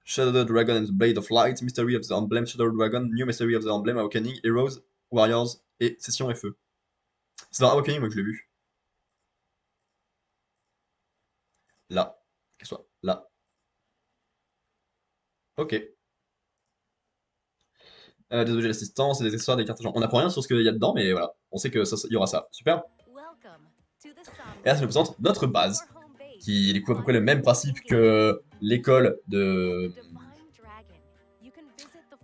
Shadow the Dragon and the Blade of Light, Mystery of the Emblem, Shadow Dragon, New Mystery of the Emblem, Awakening, Heroes, Warriors et Session FE. C'est dans Awakening moi que je l'ai vu. Là. Qu'elle soit là. Ok. Des objets d'assistance, des accessoires, des cartes argent. On apprend rien sur ce qu'il y a dedans, mais voilà. On sait que il y aura ça. Super. Et là, ça nous présente notre base, qui est du coup à peu près le même principe que l'école de...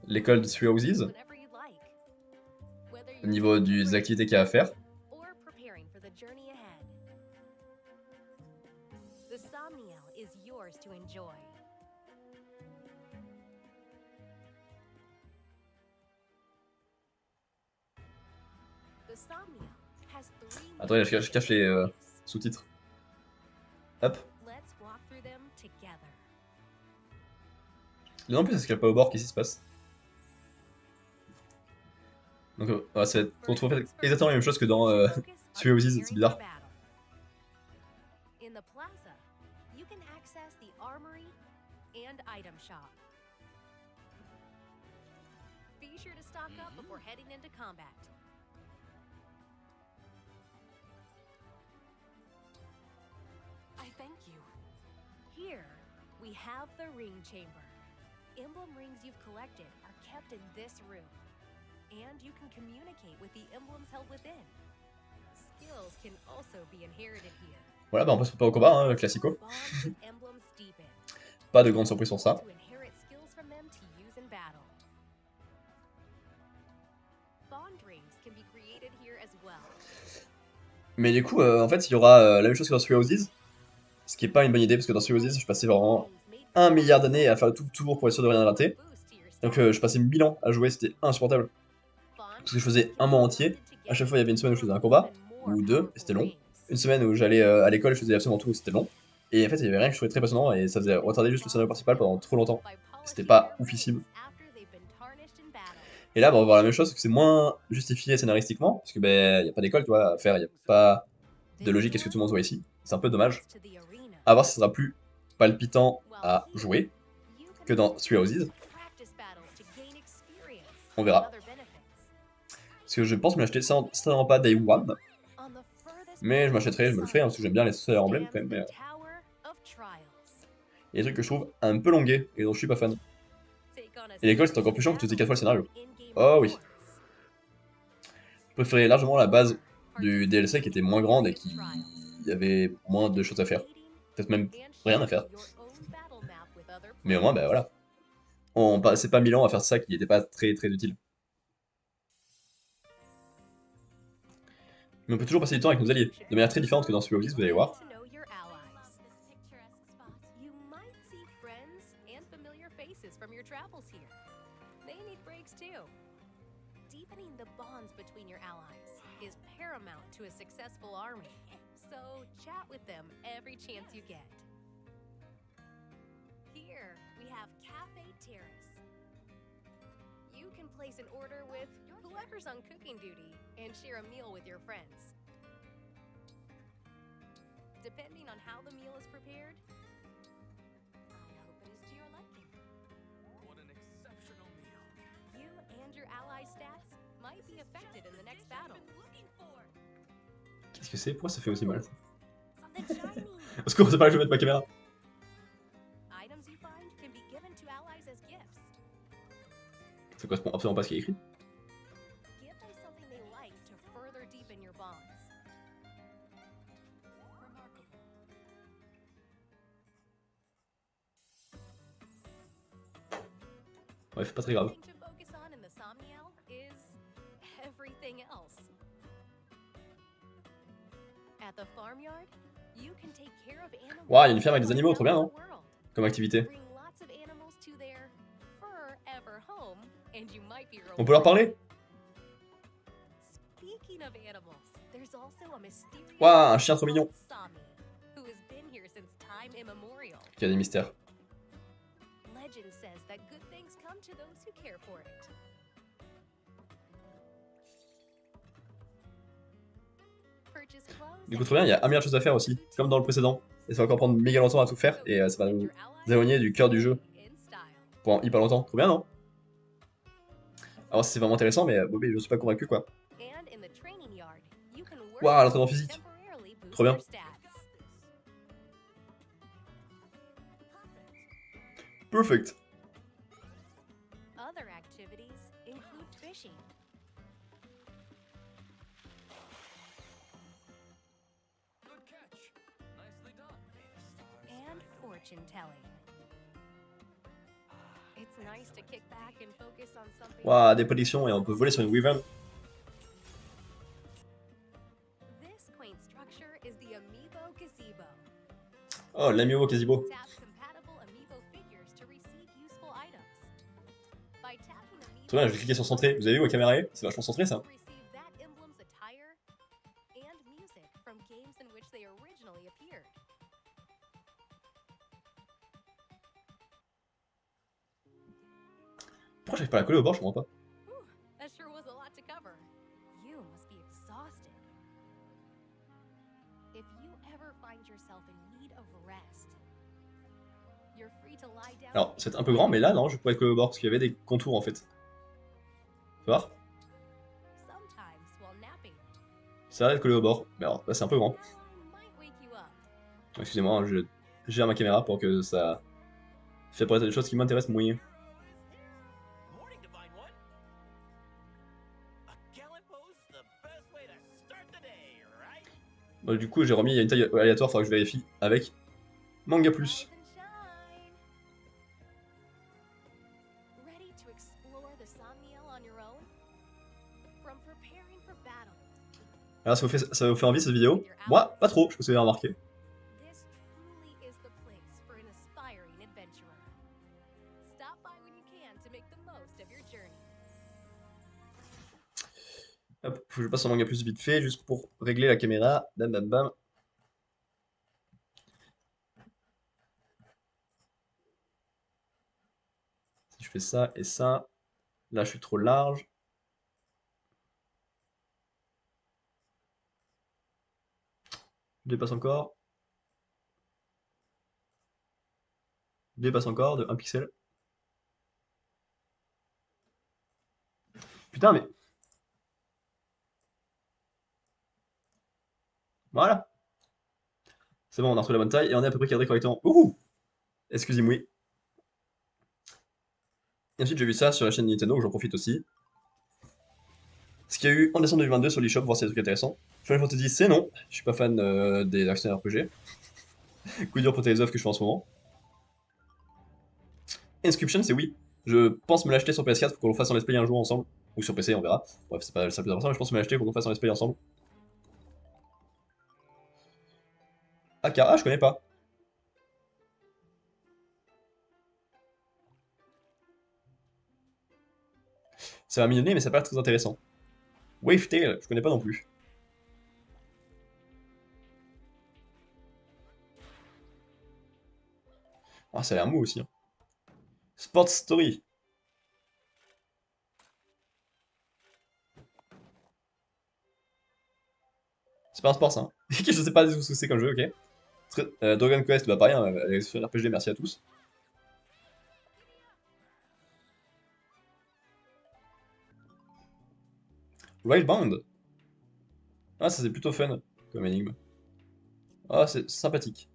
L'école de Three Houses, au niveau des activités qu'il y a à faire. Attendez, je cache les sous-titres. Hop. Là non plus, ça se cale pas au bord, qu'est-ce qui se passe? Donc, ça va être, on retrouve exactement la même chose que dans Three Houses, c'est bizarre. In the plaza, you can access the armory and item shop. Be sure to stock up before heading into combat. I thank you. Here, we have the ring chamber. Emblem rings you've collected are kept in this room. And you can communicate with the emblems held within. Skills can also be inherited here. Voilà, bah on passe pas au combat, hein, classico. Pas de grande surprise sur ça. Mais du coup, en fait, il y aura la même chose que dans Three Houses. Ce qui est pas une bonne idée, parce que dans Three Houses, je passais vraiment 1 milliard d'années à faire tout le tour pour être sûr de rien rater. Donc je passais 1000 ans à jouer, c'était insupportable. Parce que je faisais un mois entier. À chaque fois, il y avait une semaine où je faisais un combat, ou deux, et c'était long. Une semaine où j'allais à l'école, je faisais absolument tout, c'était long. Et en fait, il y avait rien que je trouvais très passionnant, et ça faisait retarder juste le scénario principal pendant trop longtemps. C'était pas oufissime. Et là, bah, on va voir la même chose, que c'est moins justifié scénaristiquement, parce que ben, y a pas d'école, tu vois, à faire, y a pas de logique à ce que tout le monde soit ici. C'est un peu dommage. À voir si ça sera plus palpitant à jouer que dans Three Houses. On verra. Parce que je pense me l'acheter certainement pas Day One. Mais je m'achèterai, je me le ferai, hein, parce que j'aime bien les Fire Emblem quand même. Mais... Il y a des trucs que je trouve un peu longués et dont je suis pas fan. Et l'école c'est encore plus chiant que tu faisais 4 fois le scénario. Oh oui. Je préférais largement la base du DLC qui était moins grande et qui avait moins de choses à faire. Peut-être même rien à faire. Mais au moins, bah voilà. On passait pas 1000 ans à faire ça qui n'était pas très très utile. Mais on peut toujours passer du temps avec nos alliés, de manière très différente que dans Three Houses, vous allez voir. Deepening the bonds between your allies is paramount to a successful army, so chat with them every chance you get. Here, we have Cafe Terrace. You can place an order with whoever's on cooking duty and share a meal with your friends. Depending on how the meal is prepared, I hope it is to your liking. What an exceptional meal. You and your allies' stats might be affected in the next battle. Qu'est-ce que c'est? Pourquoi ça fait aussi mal? Something shiny. Est-ce qu'on sait pas que je vais mettre ma caméra? Items you find can be given to allies as gifts. Ça correspond absolument pas à ce qui est écrit. Give them something they like to further deepen your bond. Bref, pas très grave. The thing to focus on in the Somniel is everything else. At the farmyard, you can take care of animals. Waouh, il y a une ferme avec des all animaux, trop bien, around non? the world. Comme activité. Bring lots of animals to their forever home, and you might be On peut leur rewarded. parler? Speaking of animals, there's also a mysterious Waouh, un being chien trop mignon. called Sami, who has been here since time immemorial. Il y a des mystères. Legend says that good things come to those who care for it. Purchase clothes Du coup, and trop bien, il y a un milliard de accessories choses à faire from aussi, boutique comme dans le précédent. Et ça va encore prendre méga longtemps à tout faire, et ça va nous éloigner du cœur du jeu pendant hyper longtemps. Trop bien, non? Alors, c'est vraiment intéressant, mais bon, je suis pas convaincu, quoi. Waouh, l'entraînement physique. Trop bien. Perfect. Other activities include fishing. Good catch. Nicely done. And fortune telling. It's nice to kick back and focus on something. Waouh, des prédictions, et on peut voler sur une Wyvern. This quaint structure is the Amiibo Gazebo. Oh, l'amiibo Gazebo. Tap compatible Amiibo figures to receive useful items. By tapping Amiibo, Trop bien, je vais cliquer sur centré. Vous avez vu où la caméra est? C'est vachement centré, ça. receive that emblem's attire and music from games in which they originally appeared. Pourquoi j'arrive pas à la coller au bord? Je comprends pas. Whew, that sure was a lot to cover. You must be exhausted. If you ever find yourself in need of rest, you're free to lie down. Alors, c'est un peu grand, mais là, non, je pourrais coller au bord, parce qu'il y avait des contours, en fait. Faut voir. Sometimes while napping. Ça va être collé au bord. Mais alors, là, c'est un peu grand. Caroline might wake you up. Excusez-moi, hein, je gère ma caméra pour que ça fait apparaître des choses qui m'intéressent moins. Morning, Divine One. A gallant pose, the best way to start the day, right? Bon, du coup, j'ai remis, il y a une taille aléatoire, faudra que je vérifie avec Manga Plus. Rise and shine. Ready to explore the Somniel on your own? From preparing for battle. Alors, ça vous fait envie cette vidéo? Moi, pas trop, je pense que vous avez remarqué. This truly is the place for an aspiring adventurer. Stop by when you can to make the most of your journey. Hop, faut que je passe sur Manga Plus vite fait, juste pour régler la caméra. Bam bam bam. Si je fais ça et ça, là je suis trop large. Je dépasse encore. Je dépasse encore de 1 pixel. Putain, mais. Voilà. C'est bon, on a retrouvé la bonne taille et on est à peu près cadré correctement. Ouh! Excusez-moi. Et ensuite, j'ai vu ça sur la chaîne Nintendo, où j'en profite aussi. Ce qu'il y a eu en décembre 2022 sur l'eShop, voir s'il y a des trucs intéressants. Final Fantasy, c'est non. Je suis pas fan des action RPG. Coup dur pour Tales of que je fais en ce moment. Inscription, c'est oui. Je pense me l'acheter sur PS4 pour qu'on le fasse en let's play un jour ensemble. Ou sur PC, on verra. Bref, c'est pas ça le plus important, mais je pense me l'acheter pour qu'on fasse en let's play ensemble. Akara, je connais pas. Ça va mignonner, mais ça a pas l'air très intéressant. Wave Tail, je connais pas non plus. Ah, ça a l'air mou aussi. Hein. Sports Story. C'est pas un sport ça. Hein. Je sais pas ce que c'est comme jeu, ok. Dragon Quest, bah pareil, hein, sur RPG, merci à tous. Railbound. Ah, ça c'est plutôt fun comme énigme. Ah, c'est sympathique.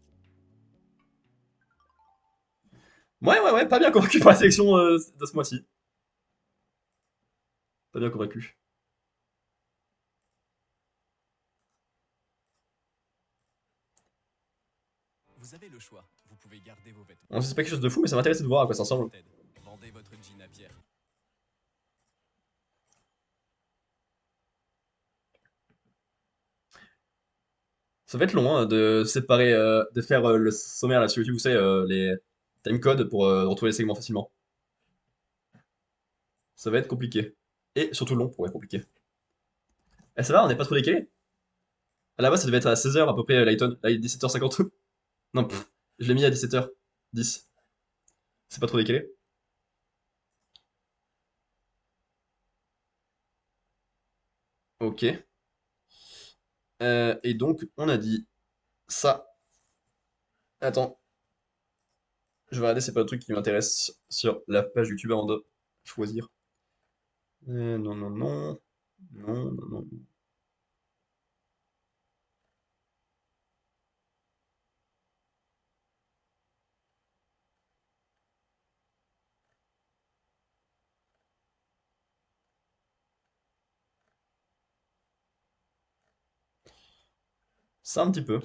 Ouais, pas bien convaincu par la sélection de ce mois-ci. Pas bien convaincu. Vous avez le choix. Vous pouvez garder vos vêtements. Bon, c'est pas quelque chose de fou, mais ça m'intéresse de voir à quoi ça ressemble. Vendez votre jean à Pierre. Ça va être long hein, de séparer, de faire le sommaire là sur YouTube, vous savez, les timecodes pour retrouver les segments facilement. Ça va être compliqué. Et surtout long pour être compliqué. Eh, ça va, on n'est pas trop décalé? À la base, ça devait être à 16h à peu près, Lighton. Là, il est 17h50. Non, je l'ai mis à 17h10. C'est pas trop décalé? Ok. Et donc, on a dit ça. Attends, je vais regarder, c'est pas le truc qui m'intéresse sur la page YouTube avant de choisir. Non, non, non. Non, non, non. Ça un petit peu.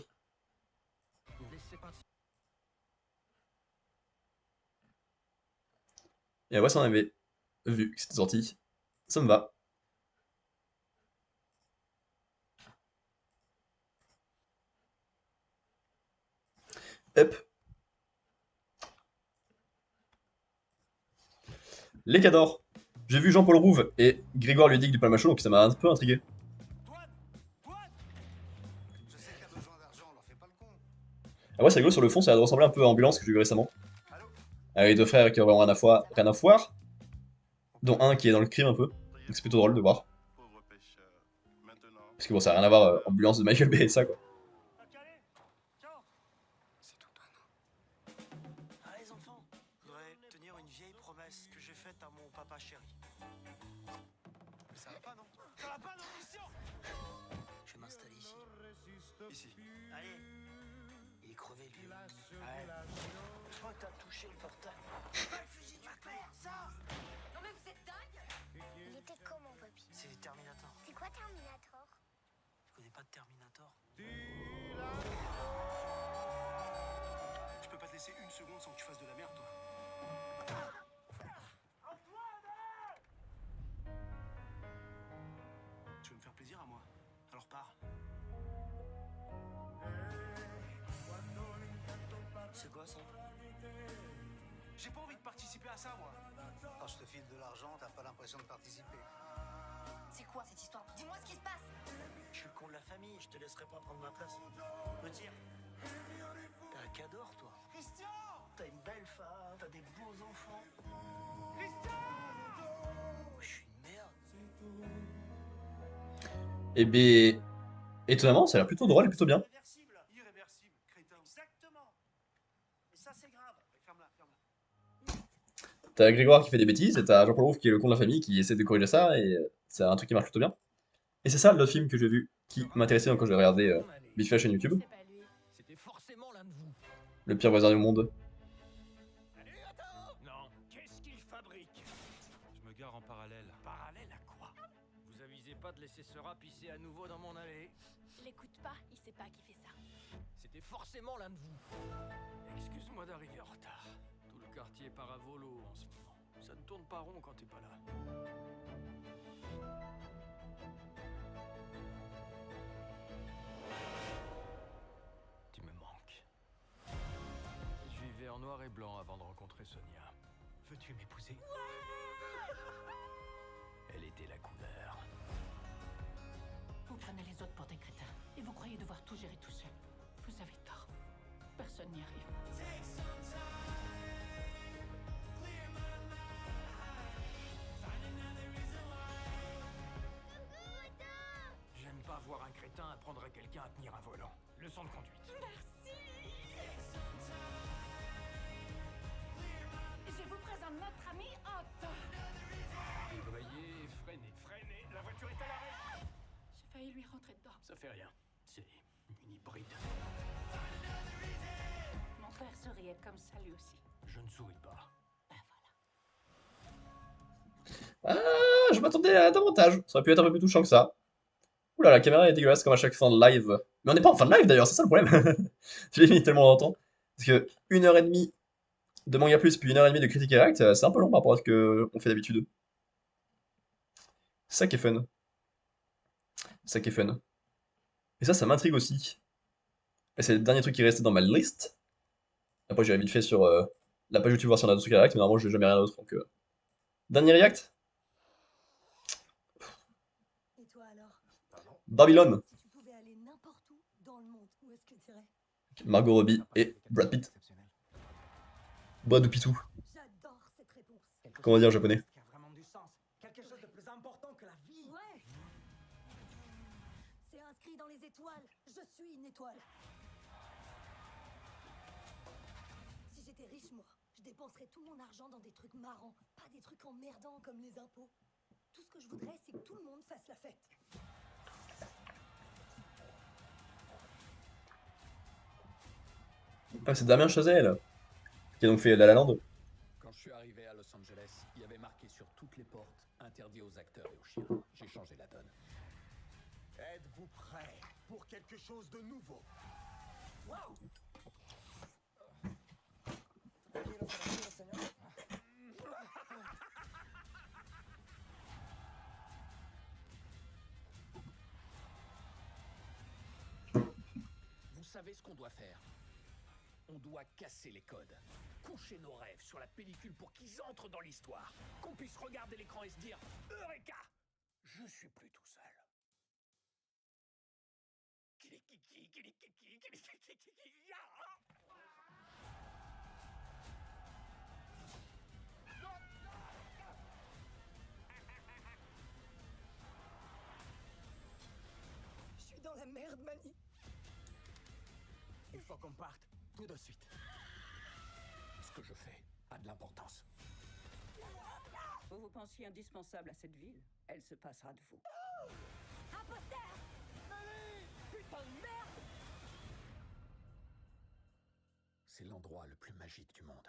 Et ouais, ça on avait vu que c'était sorti. Ça me va. Hop. Les cadors. J'ai vu Jean-Paul Rouve et Grégoire Ludic du Palmachot, donc ça m'a un peu intrigué. Toine! Toine! Je sais que t'as besoin d'argent, leur fais pas le con. Ah ouais, c'est rigolo, sur le fond, ça a l'air de ressembler un peu à Ambulance que j'ai vu récemment. Allô? Avec deux frères qui auraient rien à foire, dont un qui est dans le crime un peu. Donc c'est plutôt drôle de voir. Pauvre pêcheur. Maintenant. Parce que bon, ça a rien à voir, Ambulance de Michael Bay et ça quoi. C'est tout un an. Ah les enfants, je voudrais tenir une vieille promesse que j'ai faite à mon papa chéri. Mais ça va pas non? Ça va pas non, Christian? Je m'installe ici. Ici. Allez. Il est crevé lui. Ouais. Je crois que t'as touché le portable. C'est pas le fusil du père, ça! Non mais vous êtes dingue! Il était comment, papy? C'est Terminator. C'est quoi Terminator? Je connais pas de Terminator. Je peux pas te laisser une seconde sans que tu fasses de la merde, toi. Tu veux me faire plaisir à moi? Alors pars. C'est quoi ça? J'ai pas envie de participer à ça, moi. Quand je te file de l'argent, t'as pas l'impression de participer. C'est quoi cette histoire? Dis-moi ce qui se passe! Je suis le con de la famille, je te laisserai pas prendre ma place. Me dire. T'as un cador, toi. Christian! T'as une belle femme, t'as des beaux enfants. Christian! Je suis une merde. Et ben, étonnamment, ça a l'air plutôt drôle et plutôt bien. Irréversible, irréversible, crétin. Exactement. Et ça, c'est grave. Ferme-la, ferme-la. T'as Grégoire qui fait des bêtises, et t'as Jean-Paul Rouve qui est le con de la famille qui essaie de corriger ça, et c'est un truc qui marche plutôt bien. Et c'est ça l'autre film que j'ai vu qui m'intéressait quand j'ai regardé vite fait la chaîne YouTube. C'est pas lui. C'était forcément l'un de vous. Le pire voisin du monde. Salut, attends. Non, qu'est-ce qu'il fabrique? Je me gare en parallèle. Parallèle à quoi? Vous avisez pas de laisser ce rat pisser à nouveau dans mon allée? L'écoute pas, il sait pas qui fait ça. C'était forcément l'un de vous. Excuse-moi d'arriver en retard. Tout le quartier part à volo en ce moment. Ça ne tourne pas rond quand t'es pas là. Tu me manques. Je vivais en noir et blanc avant de rencontrer Sonia. Veux-tu m'épouser? Elle était la couleur. Vous prenez les autres pour des crétins et vous croyez devoir tout gérer tout seul. Vous avez tort. Personne n'y arrive. J'aime pas voir un crétin apprendre à quelqu'un à tenir un volant. Leçon de conduite. Je vous présente notre ami Otto. Débrayer, freiner, freiner. La voiture est à l'arrêt. J'ai failli lui rentrer dedans. Ça fait rien. C'est une hybride. Mon père souriait comme ça lui aussi. Je ne souris pas. Ben voilà. Ah, je m'attendais à davantage. Ça aurait pu être un peu plus touchant que ça. Oula, la caméra est dégueulasse comme à chaque fin de live. Mais on n'est pas en fin de live d'ailleurs, c'est ça le problème. Je l'ai mis tellement longtemps. Parce que 1h30 de manga plus, puis 1h30 de critique et react, c'est un peu long par rapport à ce qu'on fait d'habitude. C'est ça qui est fun. C'est ça qui est fun. Et ça m'intrigue aussi. Et c'est le dernier truc qui restait dans ma liste. Après, j'irai vite fait sur la page YouTube voir si on a d'autres trucs à react, mais normalement, je n'ai jamais rien d'autre. Donc, dernier react, Et toi alors? Babylone, Si tu pouvais aller n'importe où dans le monde, où est-ce que tu irais? Margot Robbie et Brad Pitt. Brad ou Pitou, J'adore cette réponse. comment dire en japonais. Qui a vraiment du sens. Quelque chose de plus important que la vie. Ouais. C'est inscrit dans les étoiles. Je suis une étoile. Si j'étais riche, moi, je dépenserais tout mon argent dans des trucs marrants, pas des trucs emmerdants comme les impôts. Tout ce que je voudrais, c'est que tout le monde fasse la fête. Ah, c'est Damien Chazelle, qui a donc fait La La Land. Quand je suis arrivé à Los Angeles, il y avait marqué sur toutes les portes interdit aux acteurs et aux chiens. J'ai changé la donne. Êtes-vous prêts pour quelque chose de nouveau? Waouh! Vous savez ce qu'on doit faire? On doit casser les codes. Coucher nos rêves sur la pellicule pour qu'ils entrent dans l'histoire. Qu'on puisse regarder l'écran et se dire Eureka! Je suis plus tout seul. Je suis dans la merde, Mani. Il faut qu'on parte tout de suite. Ce que je fais a de l'importance. Vous vous pensiez indispensable à cette ville? Elle se passera de vous. Imposteur! Putain de merde! C'est l'endroit le plus magique du monde.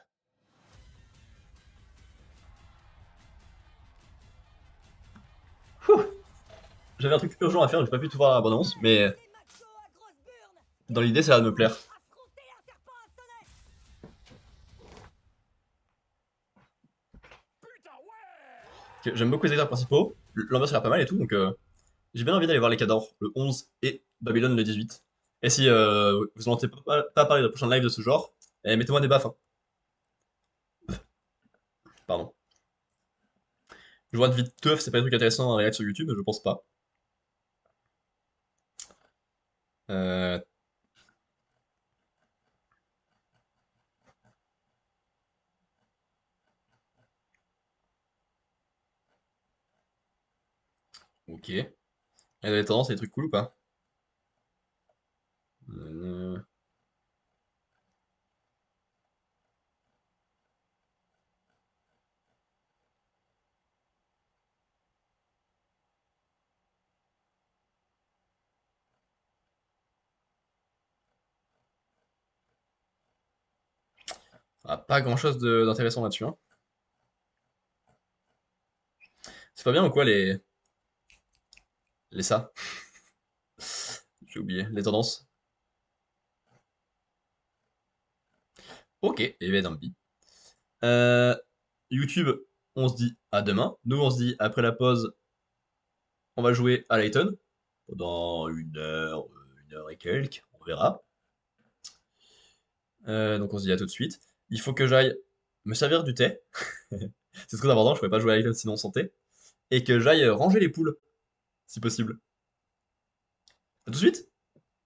J'avais un truc urgent à faire, donc j'ai pas pu tout voir à l'abondance, mais Les machos à grosse burne! dans l'idée, ça va me plaire. Affronter un serpent à sonnet! Putain, ouais! Ok, j'aime beaucoup les acteurs principaux, l'ambiance a l'air pas mal et tout, donc j'ai bien envie d'aller voir les Cadors, le 11 et Babylone le 18. Et si vous n'entendez pas parler de prochain live de ce genre, mettez-moi des baffes. Hein. Pardon. Je vois de vite teuf, c'est pas des trucs intéressants à regarder sur YouTube, je pense pas. Euh... Ok. Il y a des tendances, des trucs cool ou pas? Ah, pas grand chose d'intéressant là-dessus. Hein. C'est pas bien ou quoi les ça? J'ai oublié, les tendances. Ok, et ben tant pis. YouTube, on se dit à demain. Nous, on se dit après la pause, on va jouer à Layton pendant une heure et quelques, on verra. Donc on se dit à tout de suite. Il faut que j'aille me servir du thé. C'est très important, je pourrais pas jouer à Layton sinon sans thé. Et que j'aille ranger les poules, si possible. À tout de suite!